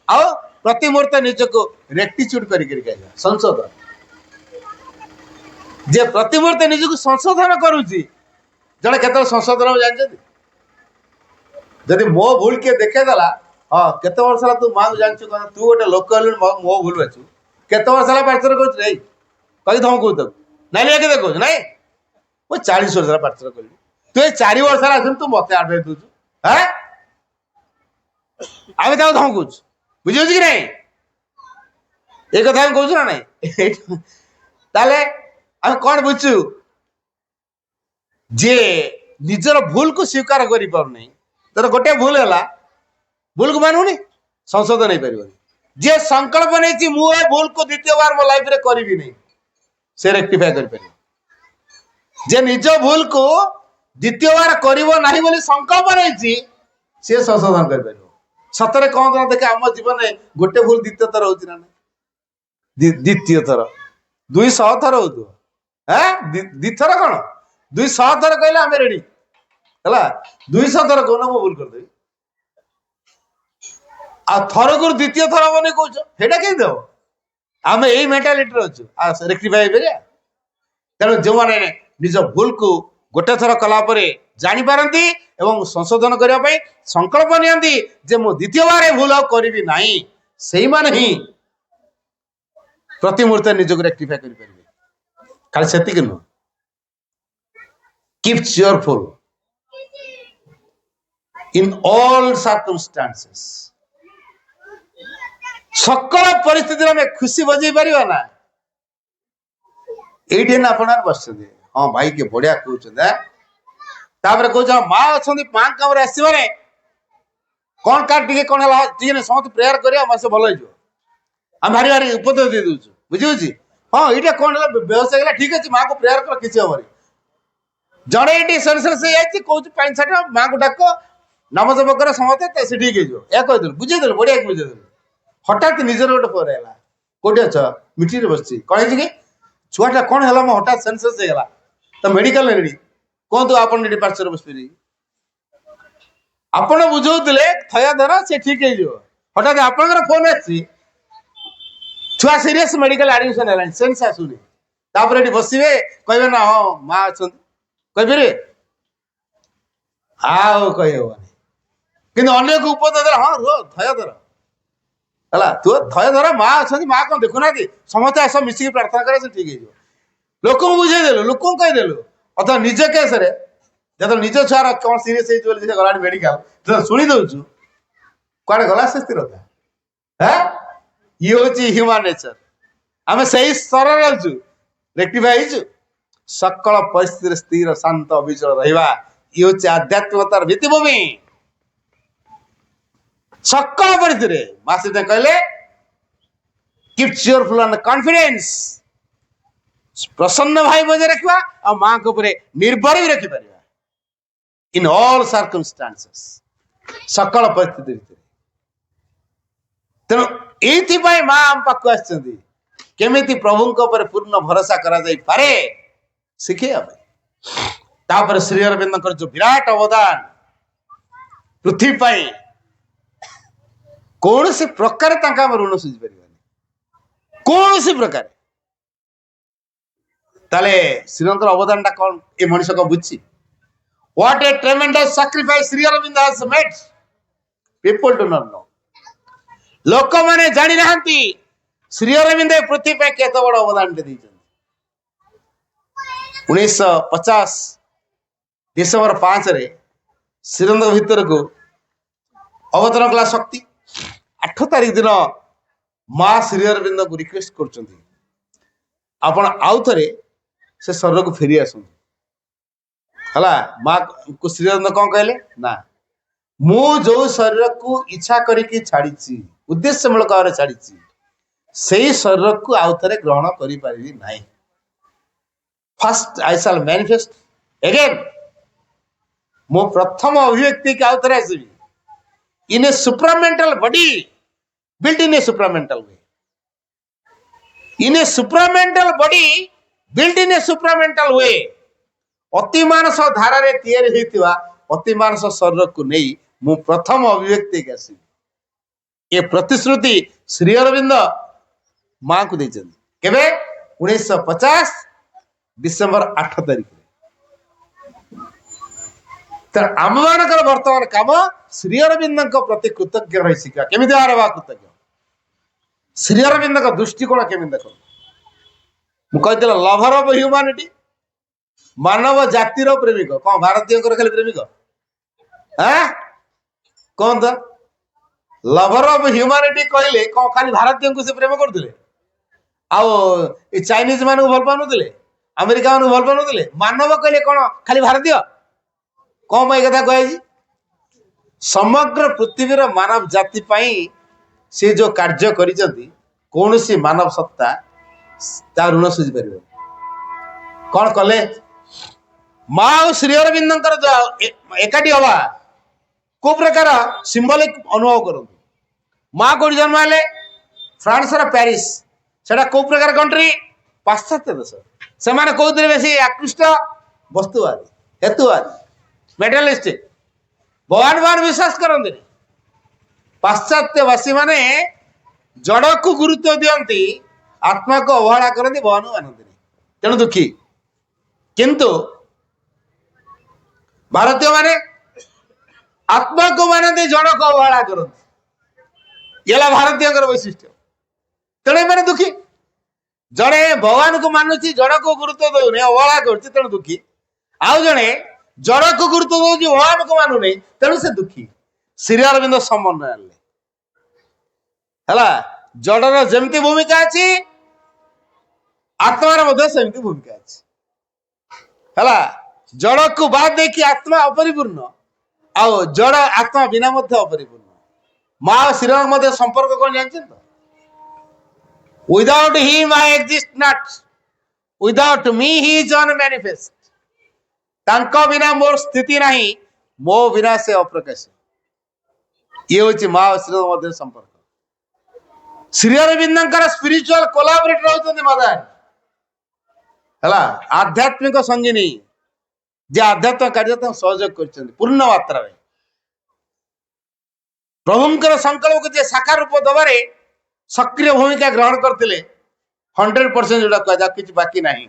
आउ प्रति मुहूर्त निजको रेक्टिट्यूड करी करिया संशोधन जे प्रति मुहूर्त निजको संशोधन करूची जने केतल संशोधन जानछथि जदि मो भूल के देखे देला हां केते वर्ष ला तू मांग जानछु कोन तू गोटे लोकल मो भूल बचु केते वर्ष ला पार्चर करछ रे कहि धम को तक नै लेके देखो नै ओ 40 वर्ष ला पार्चर कर तू ए 4 वर्ष ला तू मते आडे दूछु हैं आबे ताऊ धम कुछ बुझियो कि नै ए कथा हम कहू ना नै ताले हम कोन बुझू जे निजर भूल को स्वीकार करि पार नै तर गोटे भूल है भूल को मानुनी संशोधन नहीं पार जे संकल्प नहीं मु भूल को द्वितीय बार मो लाइफ रे करी नहीं से रेक्टिफाई कर पार जे निज भूल को द्वितीय बार करिवो नाही बोली संकल्प नहीं से संशोधन कर पार सतरे कौन देखे आम जीवन में गोटे भूल द्वितीय थर होची ना द्वितीय थर 200 थर हो द्विथर कौन 200 थर कहले आम रेडी है 200 थर कौन मो भूल करदेवी आ थर को द्वितीय थर हम नहीं कह कहीं देव आम यही मेंटालिटी अच्छु रेक्टिफाई करिया तेणु जो मैंने निज भूल को गोटे थर कलापर जापारती एवं संशोधन करने संकल्प नियंती जे मो द्वितीय बार भूल आ करी नहीं से ही प्रति मुहूर्त निजक रेक्टिफाई करें खाली से नुह keep cheerful in all circumstances सकल परिस्थिति में खुशी बजे पार ना ये आप बस हाँ भाई के बढ़िया कहते कह माँ अच्छा माँ कम आसवे कौन कार टे कौन है समस्त प्रेयर कर से भल हम भारी भारी उपदेश दे दूँ बुझे हाँ ये कौन है व्यवसाय ठीक अच्छे माँ को प्रेयर कर किसी हम जड़े ये सेंसलेस कौन पैंट सार्ट माँ को डाक नाम जप कर समझते से ठीक है कहीदेल बुझेदेल बढ़िया बुझेदेल हठात निजर गोटे पर कौटे अच्छ मिट्टी बस कौन है कि छुआटा कौन है हठात सेंसलेस होगा तो मेडिकल रेडी कहतु आप पार्श्वर बस आपड़ बुझौले थया धर से ठीक है हठात आप फोन छुआ सीरीयस मेडिकल एडमिशन है सेंस आसुनी तापर बसवे कहे ना हाँ माँ अच्छा कहीपर आउ कही कि अन्य को उपदेश हाँ रुह थया धर है तू थया धर माँ अच्छा माँ कौन देखुना समस्त आस मिसिक प्रार्थना करे ठीक है लोक बुझेदेलु लोक कहीदेलु अथवा निज केस जो निज छुआर कौन सीरीयस गला मेडिकल शुणी दौचु कड़े गला से स्थिरता है ये हूँ ह्यूमन नेचर आम से स्तर रही रेक्टिफाई सकल परिस्थिति स्थिर शांत अविचल रहा ये हूँ आध्यात्मिकतार भित्तिभूमि सकल परिस्थिति माँ सीधे कहले कीप चेयरफुल एंड कॉन्फिडेंस प्रसन्न भाई बजाय रखा और माँ के ऊपर निर्भर भी रखी पार इन ऑल सर्कमस्टांसेस सकल परिस्थिति तेणु ये माँ आम पाक केमी प्रभु पूर्ण भरोसा करा जाई पारे शिखे तापर श्री अरविंद जो विराट अवदान पृथ्वी पाई कौन सी प्रकार ऋण सुझी पार कौन सी प्रकार ताले श्रीरंतर अवदान कौन ए मनुष्य को बुझी what a tremendous sacrifice Shri Aurobindo has made people do not know लोक माने जानि नाहंती श्री अरविंद पृथ्वी पे केते बड़ अवदान दे 1950 डिसेंबर 5 रे श्रीरंग भीतर को अवतरण कला शक्ति 8 तारीख दिन माँ श्री अरविंद को रिक्वेस्ट करछंती आपण आउ थरे से शरीर को फेरी आसुन हला माँ को श्री अरविंद कौन कहले ना मु जो शरीर को इच्छा करिकी छाड़ी उद्देश्य मूलक भाव छाड़ी से शरीर को आउ थे ग्रहण करि पारिबी नाही first I shall manifest again मो प्रथम अभिव्यक्ति के आउ थे आसबी in a supramental body built in a supramental way in a supramental body built in a supramental way अति मानस धारा रे तैयारी हेतिवा अति मानस शरीर को नहीं मु प्रथम अभिव्यक्ति के आसी ये प्रतिश्रुति श्री अरविंद मां को देचन केबे 1950 डिसेंबर 8 तारीख तर आम मानकर वर्तमान काम श्री अरविंद प्रति कृतज्ञ रही शिक्षा केमिति आरवा कृतज्ञ श्री अरविंद दृष्टिकोण केमिति देखो मु कहतिला लवर ऑफ ह्यूमैनिटी मानव जातिर प्रेमिक कौन भारतीय खाली प्रेमिक कौन तो लवर ऑफ ह्यूमैनिटी कहले कौन खाली भारतीय को से प्रेम करथिले आउ ए चाइनीज मान को भल पानुथिले अमेरिका मान को भल पानुथिले मानव कहले कौन खाली भारतीय कौन भाई कथा कहे समग्र पृथ्वी मानव जाति पाई से जो कार्य करिसंती कौन सी मानव सत्ता ता ऋण सुझी पारिबो कौन कले माँ और श्री अरविंद एकाठी हवा को प्रकार सिंबलिक अनुभव करते माँ को जन्म हेले फ्रांस पेरिस से को प्रकार कंट्री पाश्चात्य देश से माने कहते बेसी आकृष्ट वस्तुवादी हेतुवादी मेटेरियलिस्टिक भगवान भगवान विश्वास करते पाश्चात्यवासी माने जड़ को गुरुत्व दियंती आत्मा को अवहेला करती भगवान मानते तेणु दुखी किंतु भारतीय माने आत्मा को मानते जड़ को अवहेला करते ये भारतीय वैशिष्ट्य तेणु मैंने दुखी जड़े भगवान को मानुची जड़ को गुरुत्व दौनी अवहेला कर दुखी आउ जड़े जड़ को गुरुत्व दौर भगवान को मानु नहीं तेणु से दुखी श्री अरविंद समन्वय है जड़र जमती भूमिका अच्छी आत्मार सेमती भूमिका अच्छी है जड़ को बाद देखी आत्मा अपरिपूर्ण आउ जड़ आत्मा बिना अपरिपूर्ण माँ श्रीरंग मध्य संपर्क कौन जानते तो without him I exist not without me he is unmanifest तांको बिना मोर स्थिति नहीं मो बिना से अप्रकाश ये होची माँ श्रीरंग मध्य संपर्क श्री अरविंद स्पिरिचुअल कोलाबरेटर होते मदान है आध्यात्मिक संगिनी जे आध्यात्मिक कार्य सहयोग कर पूर्ण मात्रा प्रभुंकर संकल्प को जे साकार रूप दबारे सक्रिय भूमिका ग्रहण करते 100% जोड़ा कह कि बाकी नहीं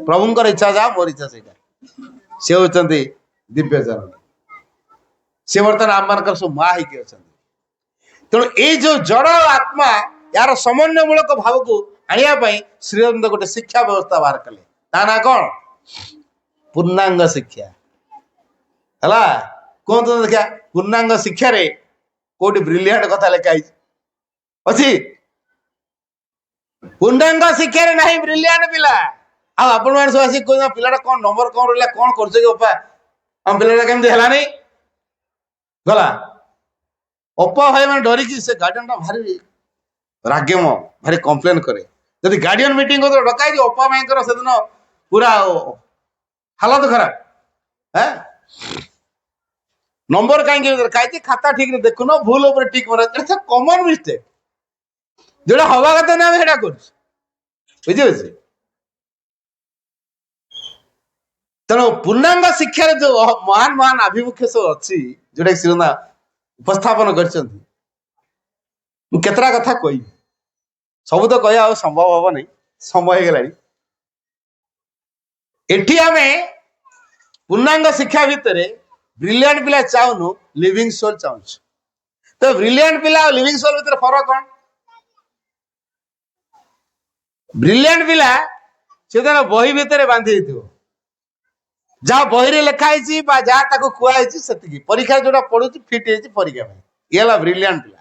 प्रभुंकर इच्छा जा मोर इच्छा से होती दिव्य जन सी बर्तमान आम मान सब माँ ही अच्छा तेणु ये जो जड़ आत्मा यार समन्वय मूलक भाव को आने श्री अरविंद गोटे शिक्षा व्यवस्था बाहर कले ता ना कौन पूर्णांग शिक्षा है कहतु देखा पूर्णांग शिक्षा रे कोटी ब्रिलियंट कथा लिखाई अच्छी पूर्णांग शिक्षा रे नहीं ब्रिलियंट पिला आपण मैंने सब आसिक पिलाटा कौन नंबर कौन रहा कौन कर आम पिलाटा केमती है नहीं गला अपा भाई मैंने डरिकी से गार्डियन टा भारी रागेम भारी कंप्लेन करे जब गार्डियन मीटिंग को डकाई अपा भाई से दिन पूरा हालत खराब है नंबर कहीं खाता ठीक देखुन भूल उपर टिक मरा कॉमन मिस्टेक जोड़ा हवा कथा ना हेडा कर बुझे तेणु पूर्णांग शिक्षार जो महान महान आभिमुख्य सब अच्छी जोटा श्रीना उपस्थापन कर केतरा कथा कह सब तो कह संभव हम नहीं समय हो एठी आम पूर्णांग शिक्षा भितर ब्रिलियंट पिला चाहूनु लिविंग सोल चाहूँ तो ब्रिलियंट पिला और लिविंग सोल भितर फरक कौन ब्रिलियंट पिला से बही भितर बांधी जहाँ बही लिखाई जहाँ कहई से परीक्षा जोटा पढ़ु फिट परीक्षा ये ब्रिलियंट पिला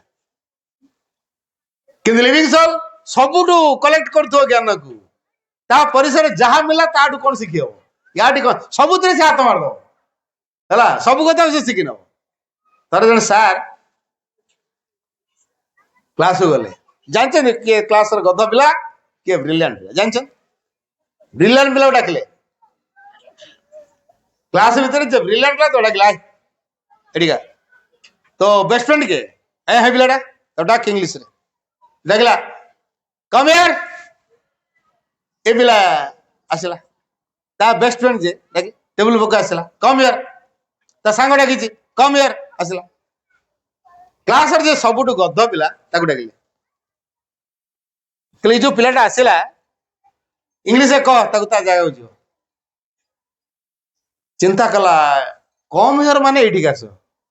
कि लिविंग सोल सबुठू कलेक्ट कर ज्ञान को ता परिसर जहाँ मिला ताठू कौन शिखी हम या कौन सबुत से हाथ मारद है सब कथा से शिखी नब तर जन सार क्लास गले जानते किए क्लास गध पिला किए ब्रिलियंट पिला जानते ब्रिलियंट पिला डाकिले क्लास भीतर जो ब्रिलियंट पिला तो डाकिला एडिका तो बेस्ट फ्रेंड के है पिलाटा तो डाक इंग्लिश रे डाकिला कम यार ए पिला आसला ता बेस्ट फ्रेंड जे डाकी टेबल बुक आसला कम यार ता सांग डाकी कम यार आसला क्लास रे जे सबुठू गध पिला ताकू डाकिले कल जो पिलाटा आसला इंग्लिश कह ताकू ता जगह जो चिंता कला कम यार माने एठी आस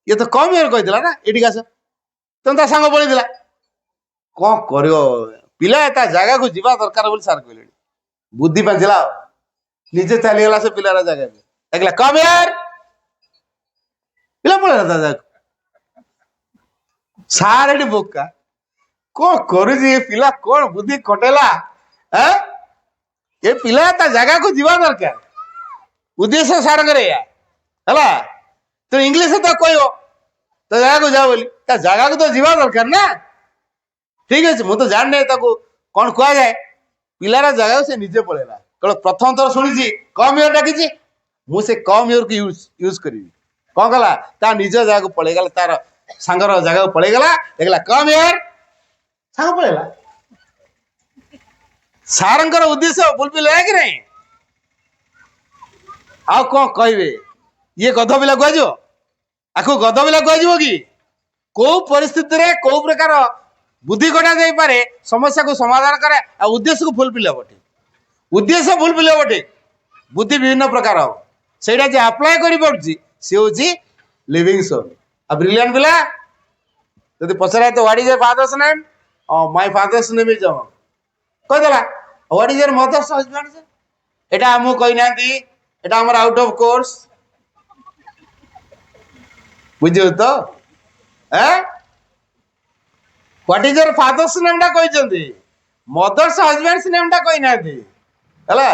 ये तो कम यार कही ना एठी आस तुम ता सांग पड़ी कौन कर पिला ता जगह को जीवा दरकार बोली सार कहले बुद्धि पांचला निजे चलीगला से पिलार जगह देखला कम यार पिला पड़ेगा ता जगह सार एटी बोका कौन कर पिला कौन बुद्धि कटेला ये पिला ता जगह को जीवा दरकार उद्देश्य सार करे है तो इंग्लिश तो कह तो जगह को जाओ बोली ता जगह को तो जीवा दरकार ना ठीक है मुझे तो जान नहीं कौन कह जाए पिलार जगह से निजे पड़ेगा कल प्रथम थर शुणी कम इयर डाकी मुझे कम इयर को यूज करी कौन कला ता निज जगह को पड़ेगा तार सांगर जगह को पड़ेगा देखला कम इयर सांग पड़ेगा सारंकर उद्देश्य फुलफिल है कि नहीं आ कौन कहे ये गध पिला कह आपको गध पिला कह कि कौ परिस्थिति रे कौ प्रकार बुद्धि कटा जाई पारे समस्या को समाधान करे आ उद्देश्य को फुलफिल हो उद्देश्य फुलफिल हो बुद्धि विभिन्न प्रकार हो सेटा जे अप्लाई करि पड़छि से होछि लिविंग सोल आ ब्रिलियंट पिला यदि पचरा तो what is your father's name my father's name is कह देला what is your mother's husband एटा हमु कहि नांती एटा हमर आउट ऑफ कोर्स बुझियो तो what is your father's name टा कहि मदर्स हस्बैंड्स नेम टा कहि नांती हला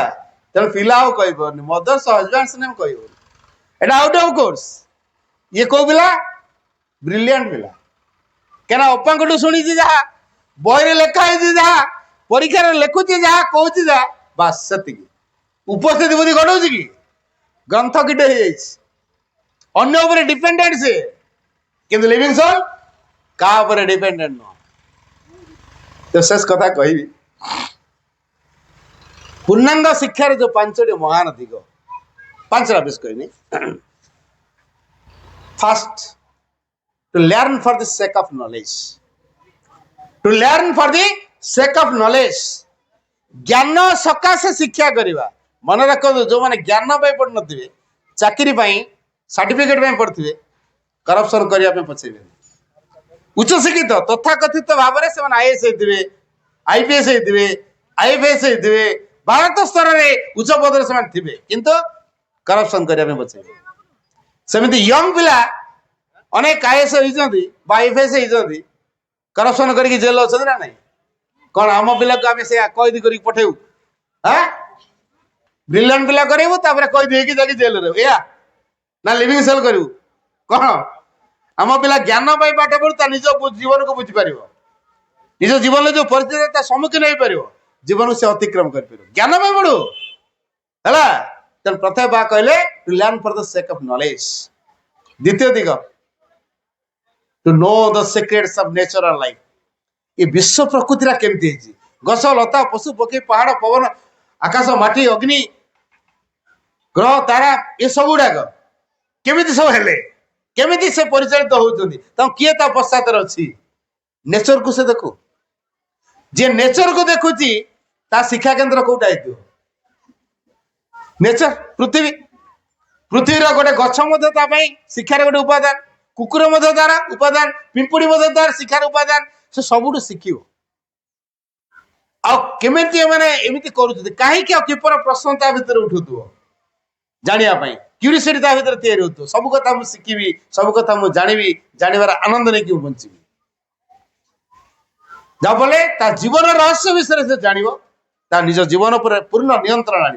तेणु पिला कही पारनी मदर्स हस्बैंड्स नेम कह आउट ऑफ कोर्स ये कौ पिला ब्रिलियंट पिला क्या अप्पा को शुणी जहाँ बही लिखाई जहाँ परीक्षा लिखुची जहाँ कहूँ जहाँ बास से उपस्थिति बुद्धि घटाऊ कि ग्रंथ किटे अन्य डिपेंडेंट से किंतु लिविंग सोल का डिपेंडेंट नुह तो शेष कथा कही पूर्णांग शिक्षार जो पांचटी महान दिग पांचटा विषय कहनी first to learn for the sake of knowledge to learn for the sake of knowledge ज्ञान सकाशे शिक्षा करवा मन रख जो मैंने ज्ञान पढ़ नी चाकरी सर्टिफिकेट पढ़ते करप्शन करने पचेबे उच्च शिक्षित तथाकथित भाव में आईएएस होते आईपीएस होते आईएफएस होते भारत स्तर में उच्च पद से किंतु करप्शन करने बचेबे सेमती यंग पिला अनेक आईएएस होती आईएफएस होती करप्शन करके जेल अच्छे ना नहीं कौन आम पिला को आम से कैद कर पठेबू हाँ ब्रिलियंट पिला करेबू कैद होगी जेल रे या ना लिविंग सेल करू कौन आम पिला ज्ञान पाठ पढ़ू निज जीवन को बुझीपर निज जीवन जो परिस्थिति सम्मुखीन हो पार जीवन से अतिक्रम कर ज्ञान पढ़ू है तेनाली प्रथम बा कहले to learn for the sake of knowledge द्वितीय दिग to know the secrets of nature and life ये विश्व प्रकृति केमती गछ लता पशु पक्षी पहाड़ पवन आकाश माटी अग्नि ग्रह तारा ये सब गुड़ाक केमिति सब हेले केमिति से परिचालित होउछन्ती किए ता पश्चात अच्छी नेचर को से देखो जे नेचर को देखुची ता शिक्षा केन्द्र कोटा हेतु नेचर पृथ्वी पृथ्वी गोटे गछ शिक्षार गोटे उपादान कुकुर तार उपादान पिंपुड़ी तार शिक्षार उपादान से सबुठ शिखिव आमिति मैंने एमती कर कहीं किपर प्रश्न ता भर उठुव जानापी क्यूरीसीटी ता भर या सब कथा मुझे शिखी सब कथा मुझे जानी जानवर आनंद नहीं कि बंची जाफले ता जीवन रहस्य विषय से जान निज जीवन पर पूर्ण नियंत्रण आन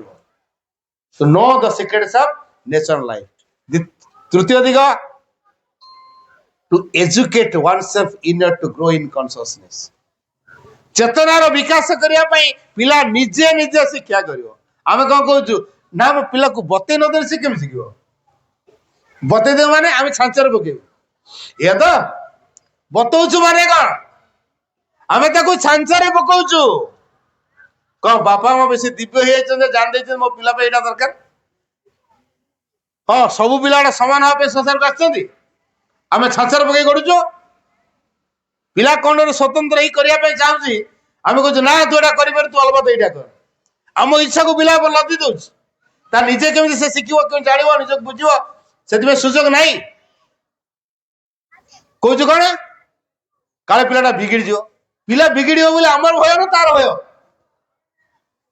to know the secrets of natural life तृतीय दिग to educate oneself inner to grow in consciousness चेतनार विकास करने पिला निजे निजे शिक्षा कर आम कौन कहूँ ना मो पिला को बते नदे सी केम शिख बतेद माने आम छांचर पकेबू ये तो बतौचु माने कौन आम छांचर पकाउचु कौन बापा माँ बेसी दिव्य हो जान दे मो पिला यहाँ दरकार हाँ सबू पिला सामान हाँ संसार को आम छांचर पकई गढ़ुचु पिला कौन स्वतंत्र ही करने चाहूँ आम कहूँ ना तू यहाँ कर तू अलबत यहाँ कर आम इच्छा को पिला लदी दौर ता निजे केमी से शिख जान निज बुझ से सुजोग ना कौच कौन काले पिलाटा बिगिड़ जो पिला बिगिड़ बोले आमर भय ना तार भय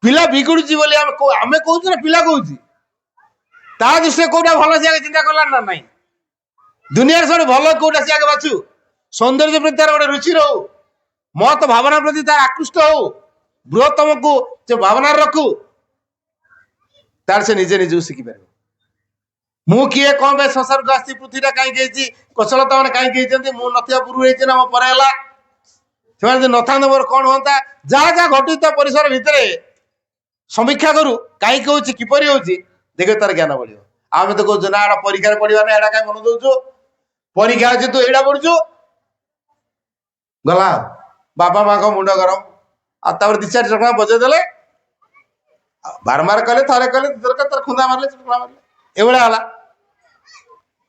पिला बिगुड़ी बोले आम कहूँ ना पिला कहूँ ता दृष्टि कौटा भल से चिंता कला ना ना दुनिया सब भल कौटा से आगे बाछु सौंदर्य प्रति तार गोटे रुचि रो मत भावना प्रति तार आकृष्ट हो बृहत्तम को जो भावना रखू तार से निजे निजे शिखी पार मु किए कौन भाई संसार को आसी पृथ्वीटा कहीं कौशलता मैंने कहीं मु नथिया पूर्व ना मो परेला से नथा मोर कौन होता जहाँ जहाँ घटू परिसर भितर समीक्षा करू कहीं हूँ किपर हो देख तार ज्ञान बढ़ आम तो कहूँ ना परीक्षा पढ़ा ना एटा कहीं मन दौचु परीक्षा अच्छे तू एटा पढ़ु गला बापा माँ को मुंड गरम आ दी चार चकना बजेदेले बारंबार कले थे कले दरकार खुंदा मारे चकना मारे एभा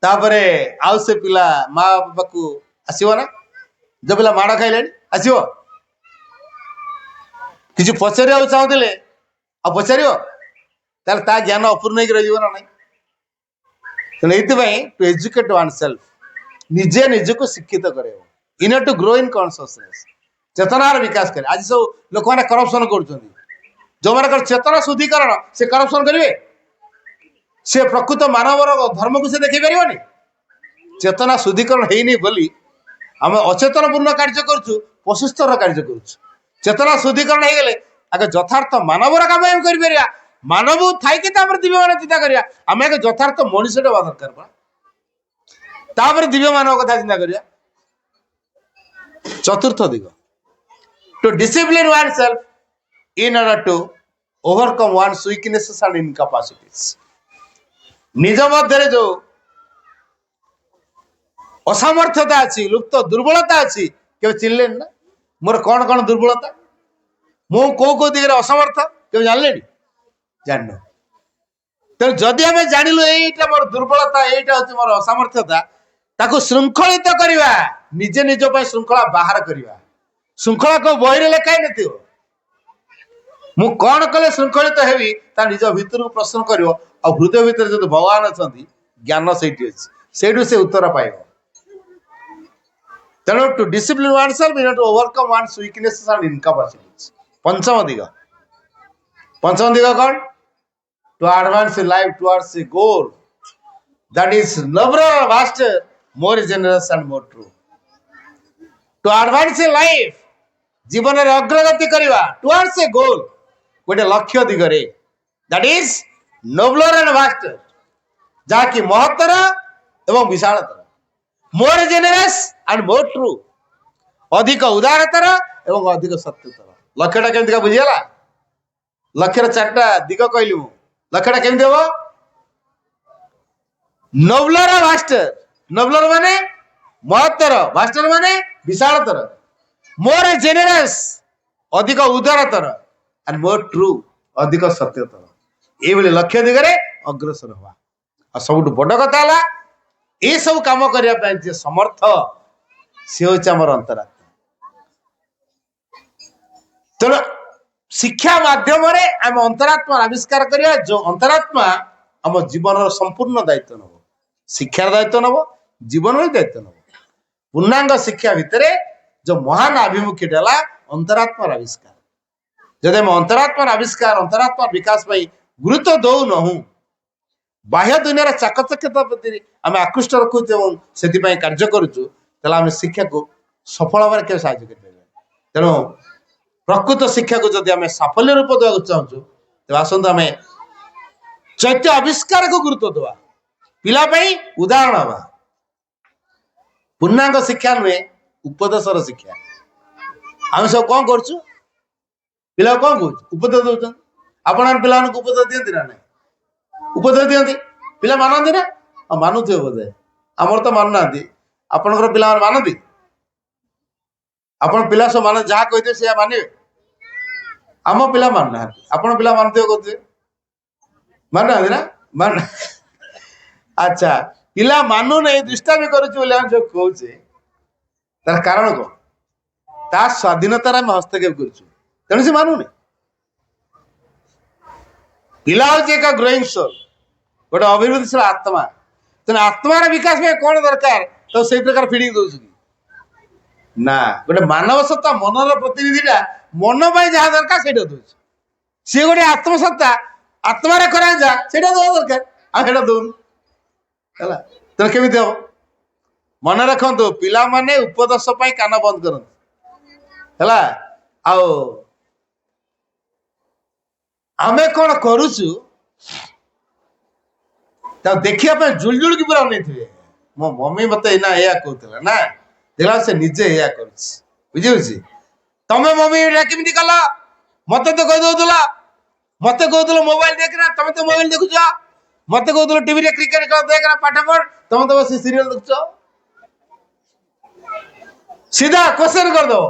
तापर आउ से पिला माँ बापा को आसो ना जो पिला माड़ खाइले आसो कि पचार चाहूले आ पचार ता ज्ञान अपूर्ण रहा टू एजुकेट वन सेल्फ निजे निज को शिक्षित करे inner to grow in consciousness चेतनार विकास करे आज सब लोक मैंने करप्शन कर जो मान चेतना शुद्धिकरण से करप्शन करेंगे से प्रकृत मानव धर्म को से देखी पारे चेतना शुद्धिकरण होनी बोली आम अचेतन पूर्ण कार्य करुँ पशुस्तर कार्य करुँ चेतना शुद्धिकरण हो गले आगे यथार्थ मानवर कम कर मानव थी दिव्य मान चिंता करा आम एक यथार्थ मनुष्य हवा दरकार दिव्य मानव कथा चिंता करा चतुर्थ दिग to discipline oneself in order to overcome one's weaknesses and incapacities निज मध्य जो असामर्थ्यता अच्छी लुप्त दुर्बलता अच्छी के चिन्हले ना मोर कौन कौन दुर्बलता मु कौ दिगरे असमर्थ के जानले जान तेणु जदि आम जानलु यहीटा मोर दुर्बलता यहीटा हूँ मोर असामर्थ्यता ताकू श्रृंखलित करवा निजे निज श्रृंखला बाहर करवा श्रृंखला को बही लेखाई न मु कौन कले श्रृंखलित हेबी ता निज भितर को प्रश्न कर हृदय भितर जो भगवान अच्छा ज्ञान से से उत्तर पाइब तेणु to discipline oneself in to overcome one's weaknesses and incapacities पंचम दिग कौन to advance life towards a goal that is nobler vaster more generous and more true to advance a life जीवन रे अग्रगति करवा टुवर्ड्स ए गोल गोटे लक्ष्य दिगरे that is nobler and vaster जाकि महत्तर एवं विशालतर more generous and more true अधिक उदारतर एवं अधिक सत्यतर लक्ष्यटा केमती बुझीगला लक्ष्यर चार्टा दिग कहली मु लक्ष्यटा केमती हम नोबलर vaster नोबलर माने महत्तर vaster माने विशालतर मोर जेनेरस अधिक उदारतर एंड मोर ट्रू अधिक सत्यतर ये लक्ष्य दिगरे अग्रसर हवा आ सबुठ बड़ कथा है ये सब काम करने जे समर्थ सी हूँ आमर अंतरात्मा तेणु शिक्षा माध्यम आम अंतरात्मा आविष्कार करिया जो अंतरात्मा आम जीवन संपूर्ण दायित्व नब शिक्षार दायित्व नब जीवन दायित्व नब पूर्णांग शिक्षा भितर जो महान आभिमुख्य अंतरात्मार आविष्कार जदि आम अंतरात्मार आविष्कार अंतरात्मार विकास गुरुत्व दौ नहु बाह्य दुनिया चाकचक्यता प्रति आम आकृष्ट रखुचे से कार्य करुचु आम शिक्षा को सफल भाव के साहय कर तेणु प्रकृत शिक्षा को जदि आम साफल्य रूप देवा चाहूँ तेज आसतु आम चैत्य आविष्कार को गुरुत्व दवा पिलापाई उदाहरण हवा पूर्णांग शिक्षा नुहे उपदेशर शिक्षा आम सब कौन करुचु पिला कौन कह उपदेश दौरान आपण पिला उपदेश दिखती ना ना उपदेश दिखती पिला मानती ना मानुवे बोधे आमर तो मानु ना आपणकर पिला मानती आपण पिला सब मान जहाँ कहते से मानवे आम पिला मानना आपण पिला मानते कहते मानना ना मान अच्छा पिला मानु नहीं दुष्टा भी करुचे कहे तार कारण कौन ता स्वाधीनतार आम हस्तक्षेप करुचु तेणु से मानुनि पिला हूँ एक ग्रोइंग सोल गोटे अभिवृद्धिशील आत्मा तेना आत्मार विकास में कौन दरकार तो से प्रकार फिडिंग दौर ना गोटे मानव सत्ता मनर प्रतिनिधिटा मन जहाँ दरकार से दौर सी गोटे आत्मसत्ता आत्मार करा जा दवा दरकार आटा दौन है तेना केमी हम मन रखु पिला माने उपदेश कान बंद करते है आमे कौन करुचु देखा जुलजुल की पूरा नहीं मो मम्मी मत ना या कहते ना देखा से निजे या बुझी तमें मम्मी केमी कल मत तो कही दौला मत कहते मोबाइल देखना तुम तो मोबाइल देखुच मत कहते टीवी रे क्रिकेट खेल देखना पाठ पढ़ तुम तो बस सीरियल देखुच सीधा क्वेश्चन करदो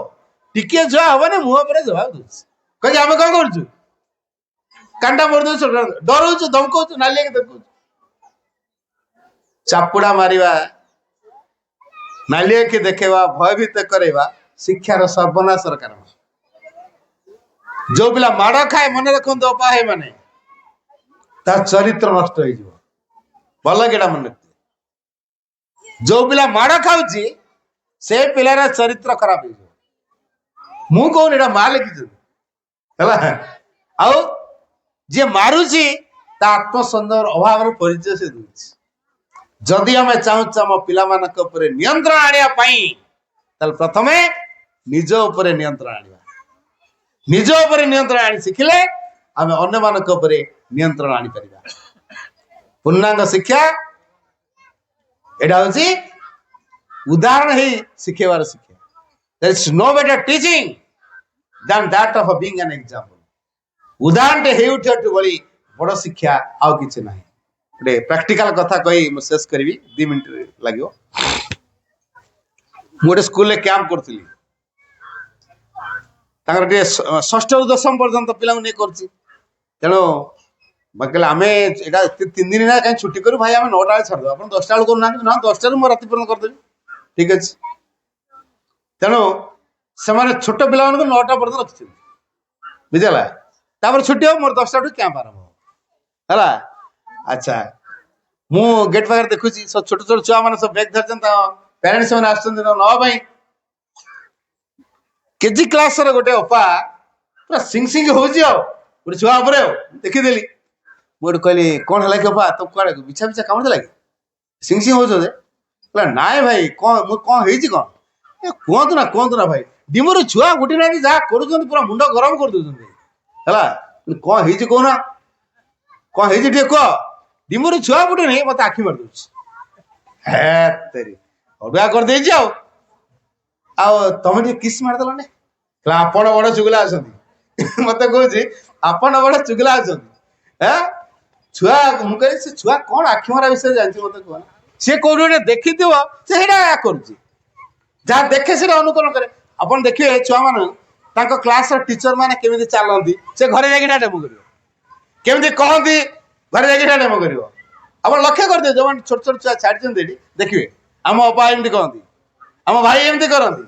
टिके जुआ हम मुह पर जवाब दूस कह आम कौन करुचु कांटा मोड़ दौ डर धमकौ नालिया के देखु चापुड़ा मारिबा नालिया के देखेवा भयभीत करेवा शिक्षार सर्वनाशर कारण जो पिला माड़ खाए मन रखु अपाहे माने तार चरित्र नष्ट हो भल केटा मन रखते जो पिला माड़ खाऊची से पिलार चरित्र खराब हो कौन एटा माँ लिखी है जी मारुची आत्मसंदेह अभाव परिचय से दूसरी जदि आम चाहूँ आम पिला नियंत्रण आने प्रथम निज उपर नियंत्रण आने निज उपर नियंत्रण आनी शिखिले आम अन्य मान नियंत्रण आनी पार पूर्णांग शिक्षा यहाँ हूँ उदाहरण ही शिखेवार शिक्षा there is no better teaching than that of being an example उदाहरण टे हे उठे बड़ी बड़ शिक्षा आउ किसी ना गोटे प्रैक्टिकल कथा कही मुझे शेष करी 2 मिनट लगे गोटे स्कूल कैंप करी षष्ठ रु दशम पर्यंत पिला नहीं कर तेणु कहले आम यहाँ 3 दिन ना कहीं छुट्टी करूँ भाई आम 9टा छाड़ आप 10टा बेलू करना ना 10टा मुझे राति पर्यंत करदेवी ठीक अच्छे तेणु से छोट पिला 9टा पर्यंत रखी बुझेगा तापर छुट्टी हो मोर 10टा कैंप आरंभ है अच्छा मु गेट पाखे देखुची सब छोट छोट छुआ मैंने सब बैग धरते पेरेंट्स मैंने आसपाई केजी क्लास गोटे अपा पूरा सिंग सिंग हो गोटे छुआ देखीदेली मुझे कहली कौन है कि अपा तुम कौन बिछा बिछा काम लगे सिंग सिंग हो नाए भाई कौन कौन कौन कहतु ना भाई डिमर छुआ गोटे ना जहाँ कर पूरा मुंड गरम कर है कौन है कहना कौन है कह डिमर छुआ गोटे नहीं मत आखि मार तेरी अभ्या कर दे तुम किस मारदेल ने आपण बड़ चुगला मत कह आपण बड़ चुगला छुआ मुझे छुआ कौन आखि मारा विषय जानती मत कह सी कौन देखी से कर जहाँ देखे से अनुकरण करे अपन देखिए छुआ मान क्लास टीचर माने केमी चलती से घरे जाके डेमो कर केमी कहती ଘରେ ଯାଇକି ଡେମୋ କରିବ। ଆପଣ ଲକ୍ଷ୍ୟ କରିଦିଅ ଯୋଉମାନେ ଛୋଟ ଛୋଟ ଛୁଆ ଛାଡ଼ିଛନ୍ତି ଏଠି ଦେଖିବେ ଆମ ଅପା ଏମିତି କହନ୍ତି, ଆମ ଭାଇ ଏମିତି କରନ୍ତି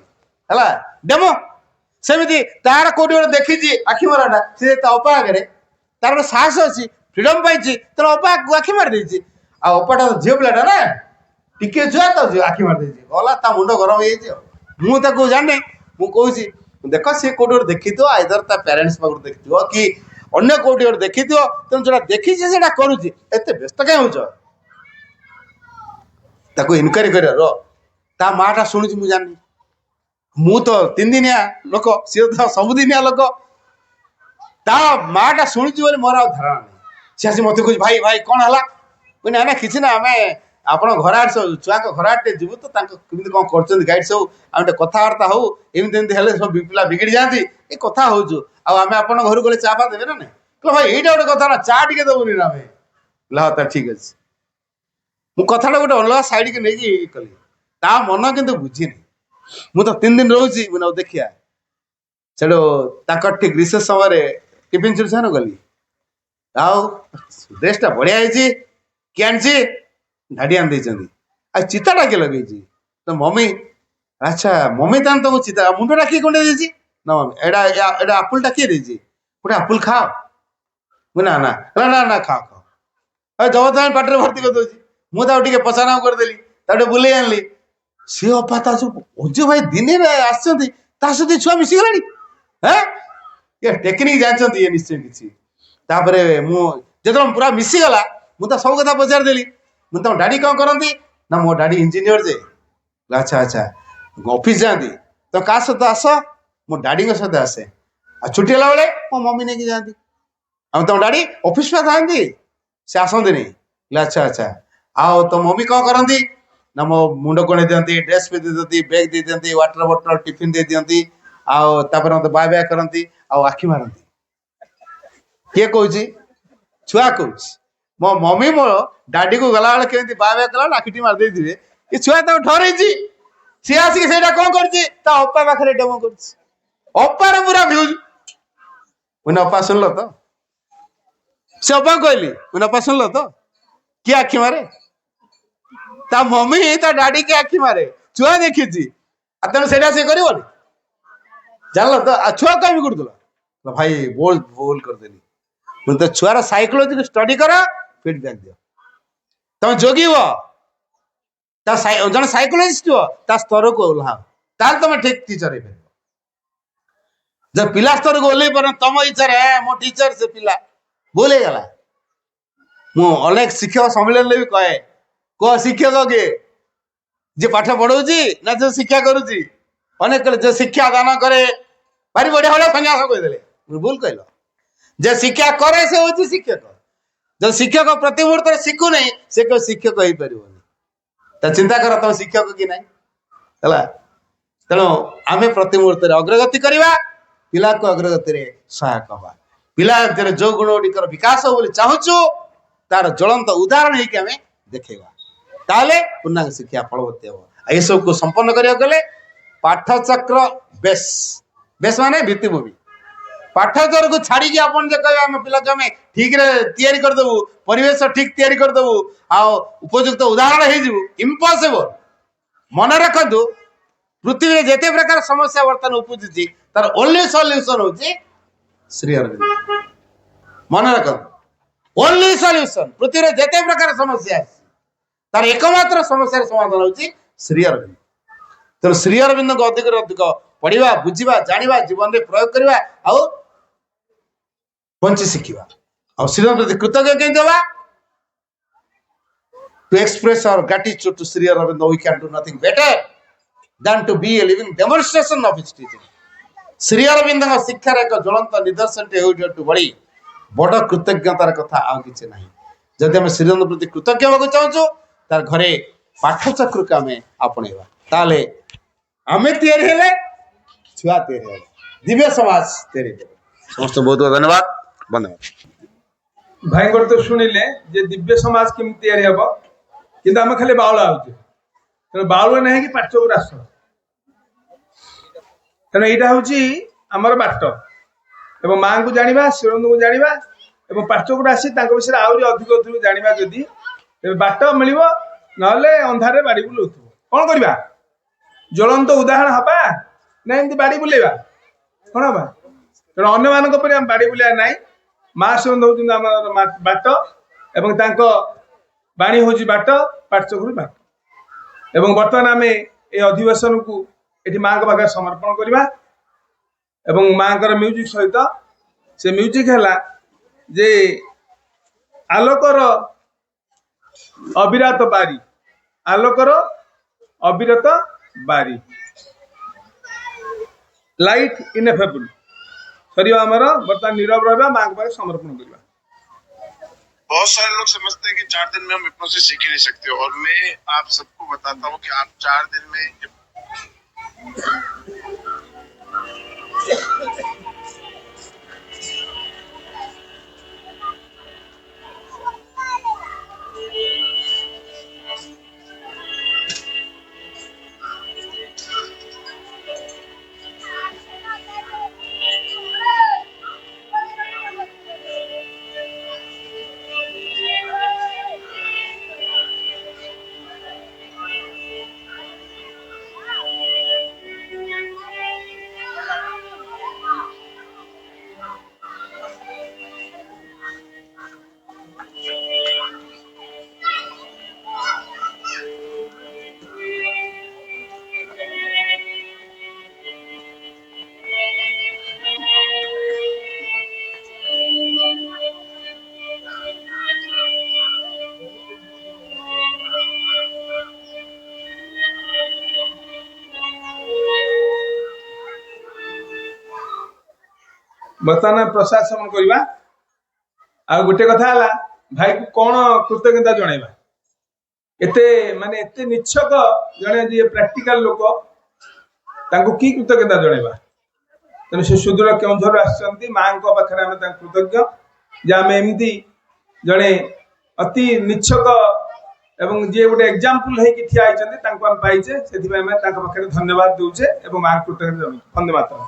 ହେଲା ଡେମୋ। ସେମିତି ତାର କୋଉଠି ଗୋଟେ ଦେଖିଛି ଆଖି ମରାଟା, ସେ ତା ଅପା ଆଗରେ ତାର ଗୋଟେ ସାହସ ଅଛି, ଫ୍ରିଡମ ପାଇଛି, ତେଣୁ ଅପା ଆଖି ମାରି ଦେଇଛି। ଆଉ ଅପାଟା ଝିଅ ପିଲାଟା ନା, ଟିକେ ଛୁଆ ତ ଆଖି ମାରି ଦେଇଛି, ଗଲା ତା ମୁଣ୍ଡ ଗରମ ହେଇଯାଇଛି। ଆଉ ମୁଁ ତାକୁ ଜାଣିନି, ମୁଁ କହୁଛି ଦେଖ ସିଏ କୋଉଠି ଗୋଟେ ଦେଖିଥିବ, ଆଇଦର ତା ପ୍ୟାରେଣ୍ଟସ୍ ପାଖରୁ ଦେଖିଥିବ କି ଅନ୍ୟ କୋଉଠି ଗୋଟେ ଦେଖିଥିବ, ତେଣୁ ଯୋଉଟା ଦେଖିଛି ସେଟା କରୁଛି, ଏତେ ବ୍ୟସ୍ତ କାହିଁ ହଉଛ? ତାକୁ ଇନକ୍ୱାରି କରିବାର ତା ମାଟା ଶୁଣୁଛି ମୁଁ ଜାଣିନି, ମୁଁ ତ 3 ଦିନିଆ ଲୋକ, ସିଏ ତ ସବୁଦିନିଆ ଲୋକ। ତା ମାଟା ଶୁଣିଛି ବୋଲି ମୋର ଆଉ ଧାରଣା ନାହିଁ। ସେ ଆସି ମତେ କହୁଛି ଭାଇ ଭାଇ କ'ଣ ହେଲା? ନା ନା କିଛି ନା, ଆମେ ଆପଣ ଘର ଆଡେ ସବୁ ଛୁଆଙ୍କ ଘର ଆଡେ ଟିକେ ଯିବୁ ତ, ତାଙ୍କ କେମିତି କ'ଣ କରୁଛନ୍ତି ଗାଇଡ୍ ସବୁ, ଆମେ ଟିକେ କଥାବାର୍ତ୍ତା ହଉ, ଏମିତି ଏମିତି ହେଲେ ସବୁ ପିଲା ବିଗିଡ଼ି ଯାଆନ୍ତି, ଏ କଥା ହଉଛୁ। ଆଉ ଆମେ ଆପଣଙ୍କ ଘରକୁ ଗଲେ ଚା ଫା ଦେବେ ନା ନାଇଁ? ଭାଇ ଏଇଟା ଗୋଟେ କଥା ନା, ଚା ଟିକେ ଦେବୁନି ନା ଆମେ? ହଁ ତା ଠିକ ଅଛି। ମୁଁ କଥାଟା ଗୋଟେ ଅଲଗା ସାଇଡକି ନେଇକି କଲି, ତା ମନ କିନ୍ତୁ ବୁଝିନି। ମୁଁ ତ 3 ଦିନ ରହୁଛି, ମୁଁ ଆଉ ଦେଖିଆ ସେଠୁ ତାଙ୍କର ଠିକ ରିସେସ୍ ସମୟରେ ଟିଫିନ୍ ସୁରୁସାନ ଗଲି। ଆଉ ଡ୍ରେସଟା ବଢିଆ ହେଇଛି, କିଏ ଆଣିଛି? ଧାଡି ଆଣି ଦେଇଛନ୍ତି। ଆଉ ଚିତାଟା କିଏ ଲଗେଇଛି? ତ ମମି। ଆଚ୍ଛା ମମି ତାହେଲେ ତମକୁ ଚିତା, ମୁଣ୍ଡଟା କିଏ କୁଣ୍ଡେଇ ଦେଇଛି? ନା ମମି। ଏଇଟା ଆପୁଲଟା କିଏ ଦେଇଛି? ଗୋଟେ ଆପୁଲ ଖାଅ। ମୁଁ ନା ନା ନା ନା ନା ଖାଅ ଖାଅ। ଆଉ ଜବରଦସ୍ତ ପାଟିରେ ଭର୍ତ୍ତି କରିଦଉଛି। ମୁଁ ତାକୁ ଟିକେ ପଚାରାମ କରିଦେଲି, ତାକୁ ଟିକେ ବୁଲେଇ ଆଣିଲି। ସିଏ ଅପା ତା ସବୁ ଅଜୁ ଭାଇ ଦିନେ ଆସିଛନ୍ତି, ତା ସହିତ ଛୁଆ ମିଶିଗଲାଣି। ଇଏ ଟେକ୍ନିକ ଜାଣିଛନ୍ତି ଇଏ ନିଶ୍ଚୟ କିଛି। ତାପରେ ମୁଁ ଯେତେବେଳେ ପୁରା ମିଶିଗଲା, ମୁଁ ତ ସବୁ କଥା ପଚାରିଦେଲି। ମୁଁ ତମ ଡାଡି କ'ଣ କରନ୍ତି? ନା ମୋ ଡାଡି ଇଞ୍ଜିନିୟର ଯେ। ଆଚ୍ଛା ଆଚ୍ଛା ଅଫିସ ଯାଆନ୍ତି ତ କାହା ସହିତ ଆସ? ମୋ ଡାଡିଙ୍କ ସହିତ ଆସେ। ଆଉ ଛୁଟି ହେଲା ବେଳେ ମୋ ମମି ନେଇକି ଯାଆନ୍ତି। ଆଉ ତମ ଡାଡି ଅଫିସ ପା ଥାଆନ୍ତି, ସେ ଆସନ୍ତିନି। ଆଚ୍ଛା ଆଚ୍ଛା ଆଉ ତୋ ମମି କ'ଣ କରନ୍ତି? ନା ମୋ ମୁଣ୍ଡ କଣେଇ ଦିଅନ୍ତି, ଡ୍ରେସ୍ ପିନ୍ଧି ଦିଅନ୍ତି, ବେଗ୍ ଦେଇ ଦିଅନ୍ତି, ୱାଟର ବୋଟଲ ଟିଫିନ୍ ଦେଇ ଦିଅନ୍ତି, ଆଉ ତାପରେ ମତେ ବାଏ ବାଏ କରନ୍ତି, ଆଉ ଆଖି ମାରନ୍ତି। କିଏ କହୁଛି? ଛୁଆ କହୁଛି। ମୋ ମମି ମୋ ଡାଡିକୁ ଗଲାବେଳେ କେମିତି ବାଏ ବାଏ କଲା ଆଖିଟି ମାରି ଦେଇଥିବେ, ଏ ଛୁଆ ତାକୁ ଠରେଇଛି। ସିଏ ଆସିକି ସେଇଟା କ'ଣ କରୁଛି? ତା ଅପା ପାଖରେ ଡେମୋ କରୁଛି। ଅପାର ପୁରା ଭ୍ୟୁଜ। ମୁଁ ଅପା ଶୁଣିଲ ତ? ସେ ଅପା କହିଲି ମୁଁ ଅପା ଶୁଣିଲ ତ? କିଏ ଆଖି ମାରେ? ତା ମମି ତା ଡାଡି କି ଆଖି ମାରେ, ଛୁଆ ଦେଖିଛି। ଆଉ ତେଣୁ ସେଇଟା ସେ କରିବନି, ଜାଣିଲ ତ? ଆଉ ଛୁଆ କାହିଁକି କରୁଥିଲ? ଭାଇ ଭୁଲ କରିଦେଲି। ମୁଁ ତ ଛୁଆର ସାଇକୋଲୋଜି ଷ୍ଟଡି କର, ଫିଡବ୍ୟାକ୍ ଦିଅ। ତମେ ଯୋଗିବ, ଜଣେ ସାଇକୋଲୋଜିଷ୍ଟ ହୁଅ, ତା ସ୍ତରକୁ ଓହ୍ଲାଅ, ତାହେଲେ ତମେ ଠିକ ଟିଚର ହେଇପାରିବ। ଯେ ପିଲା ସ୍ତରକୁ ଓହ୍ଲେଇ ପାର ତମ ଇଚ୍ଛାରେ, ମୋ ଟିଚର ସେ ପିଲା ଭୁଲ ହେଇଗଲା। ମୁଁ ଅନେକ ଶିକ୍ଷକ ସମ୍ମିଳନୀରେ ବି କହେ, କୁହ ଶିକ୍ଷକ କିଏ? ଯିଏ ପାଠ ପଢଉଛି ନା ଯୋଉ ଶିକ୍ଷା କରୁଛି? ଅନେକ କହିଲେ ଯେ ଶିକ୍ଷା ଦାନ କରେ, ଭାରି ବଢିଆ ଭଳିଆ ସନ୍ନ୍ୟାସ କହିଦେଲେ। ଭୁଲ କହିଲ। ଯେ ଶିକ୍ଷା କରେ ସେ ହଉଛି ଶିକ୍ଷକ। ଯୋଉ ଶିକ୍ଷକ ପ୍ରତି ମୁହୂର୍ତ୍ତରେ ଶିଖୁନାହିଁ, ସେ କେଉଁ ଶିକ୍ଷକ ହେଇପାରିବନି। ତା ଚିନ୍ତା କର ତମ ଶିକ୍ଷକ କି ନାହିଁ ହେଲା। ତେଣୁ ଆମେ ପ୍ରତି ମୁହୂର୍ତ୍ତରେ ଅଗ୍ରଗତି କରିବା, ପିଲାକୁ ଅଗ୍ରଗତିରେ ସହାୟକ ହବା। ପିଲା ଭିତରେ ଯୋଉ ଗୁଣ ଗୁଡ଼ିକର ବିକାଶ ବୋଲି ଚାହୁଁଛୁ, ତାର ଜ୍ୱଳନ୍ତ ଉଦାହରଣ ହେଇକି ଆମେ ଦେଖେଇବା, ତାହେଲେ ପୂର୍ଣ୍ଣାଙ୍ଗ ଶିକ୍ଷା ଫଳବତୀ ହବ। ଏସବୁକୁ ସମ୍ପନ୍ନ କରିବାକୁ ଗଲେ ପାଠଚକ୍ର ବେଶ ବେଶ ମାନେ ଭିତ୍ତିଭୂମି। ପାଠଚକ୍ରକୁ ଛାଡିକି ଆପଣ ଯେ କହିବେ ଆମ ପିଲାକୁ ଆମେ ଠିକରେ ତିଆରି କରିଦେବୁ, ପରିବେଶ ଠିକ ତିଆରି କରିଦେବୁ, ଆଉ ଉପଯୁକ୍ତ ଉଦାହରଣ ହେଇଯିବୁ, ଇମ୍ପସିବଲ। ମନେ ରଖନ୍ତୁ, ପୃଥିବୀରେ ଯେତେ ପ୍ରକାର ସମସ୍ୟା ବର୍ତ୍ତମାନ ଉପୁଜୁଛି, ତାର ଓନ୍ଲି ସଲ୍ୟୁସନ ହଉଛି ଶ୍ରୀ ଅରବିନ୍ଦ। ମନେ ରଖନ୍ତୁ, ଓନ୍ଲି ସଲ୍ୟୁସନ। ପୃଥିବୀରେ ଯେତେ ପ୍ରକାର ସମସ୍ୟା ଅଛି, ତାର ଏକମାତ୍ର ସମସ୍ୟାର ସମାଧାନ ହଉଛି ଶ୍ରୀ ଅରବିନ୍ଦ। ତେଣୁ ଶ୍ରୀ ଅରବିନ୍ଦଙ୍କୁ ଅଧିକରୁ ଅଧିକ ପଢିବା, ବୁଝିବା, ଜାଣିବା, ଜୀବନରେ ପ୍ରୟୋଗ କରିବା, ଆଉ ବଞ୍ଚି ଶିଖିବା। ଆଉ ଶ୍ରୀଙ୍କ ପ୍ରତି କୃତଜ୍ଞ କେମିତି ହେବା? To express our gratitude to Sri Aurobindo, we can do nothing better than to be a living demonstration of his teaching. Shri ଅରବିନ୍ଦଙ୍କ ଶିକ୍ଷାର ଏକ ଜ୍ୱଳନ୍ତ ନିଦର୍ଶନଟି ହେଉଠୁ ବଳି ବଡ଼ କୃତଜ୍ଞତାର କଥା ଆଉ କିଛି ନାହିଁ। ଯଦି ଆମେ ଶ୍ରୀଙ୍କ ପ୍ରତି କୃତଜ୍ଞ ହେବାକୁ ଚାହୁଁଛୁ, ତାର ଘରେ ପାଠଚକ୍ରକୁ ଆମେ ଆପଣେଇବା, ତାହେଲେ ଆମେ ତିଆରି ହେଲେ ଛୁଆ ତିଆରି ହେବେ, ଦିବ୍ୟ ସମାଜ ତିଆରି ହେବେ। ସମସ୍ତଙ୍କୁ ବହୁତ ବହୁତ ଧନ୍ୟବାଦ। ଧନ୍ୟବାଦ ଭାଇଙ୍କର ତ ଶୁଣିଲେ ଯେ ଦିବ୍ୟ ସମାଜ କେମିତି ତିଆରି ହବ, କିନ୍ତୁ ଆମେ ଖାଲି ବାଉଳା ହଉଛେ। ତେଣୁ ବାଉଳା ନାହିଁ କି ପାଠଚକ୍ର ଆସ। ତେଣୁ ଏଇଟା ହଉଛି ଆମର ବାଟ, ଏବଂ ମାଙ୍କୁ ଜାଣିବା, ଶ୍ରୀରନ୍ଦଙ୍କୁ ଜାଣିବା, एवं पार्श्वकूट आसी विषय आहरी अधिक जाना जदि बाट मिल ना अंधारे बाड़ी बुलाऊ कौन करवा ज्वलंत उदाहरण हवा ना एमती बाड़ी बुलेवा कौन हवा तेणु अन्य मान बाड़ी बुलाया ना माँ से दौरान बाट एवं बाणी हूँ बाट पार्श्वकूट बाट एवं बर्तमान आम ये अधिवेशन को ये माँ पाखे समर्पण करवा एवं माँ म्यूजिक सहित से म्यूजिक है जे आलोकर अविरत बारी आलोकर अविरत बारी लाइट इनएफेबल सर आमर बर्तमान नीरव रहा माँ के पाखे समर्पण करवा। बहुत सारे लोग समझते हैं कि 4 दिन में हम हिप्नोसिस सीख ही नहीं सकते और मैं आप सबको बताता हूँ कि आप 4 दिन में बर्तमान प्रसाद सेवन करवा आ गोटे कथा है भाई को कौन कृतज्ञता जनइबा एते माने एते निच्छक जने जे प्रैक्टिकल लोक तांको की कृतज्ञता जनइबा तेणु से सुदूर केउझर आसचंती माँ को पाखरे आमे तांको कृतज्ञ जे आमे एमती जने अति निच्छक एवं जे गोटे एग्जांपल है कि ठिया आइचंती तांको हम पाइचे सेथि आमे तांको पाखरे धन्यवाद दउचे एवं माँ कृतज्ञता धन्यवाद।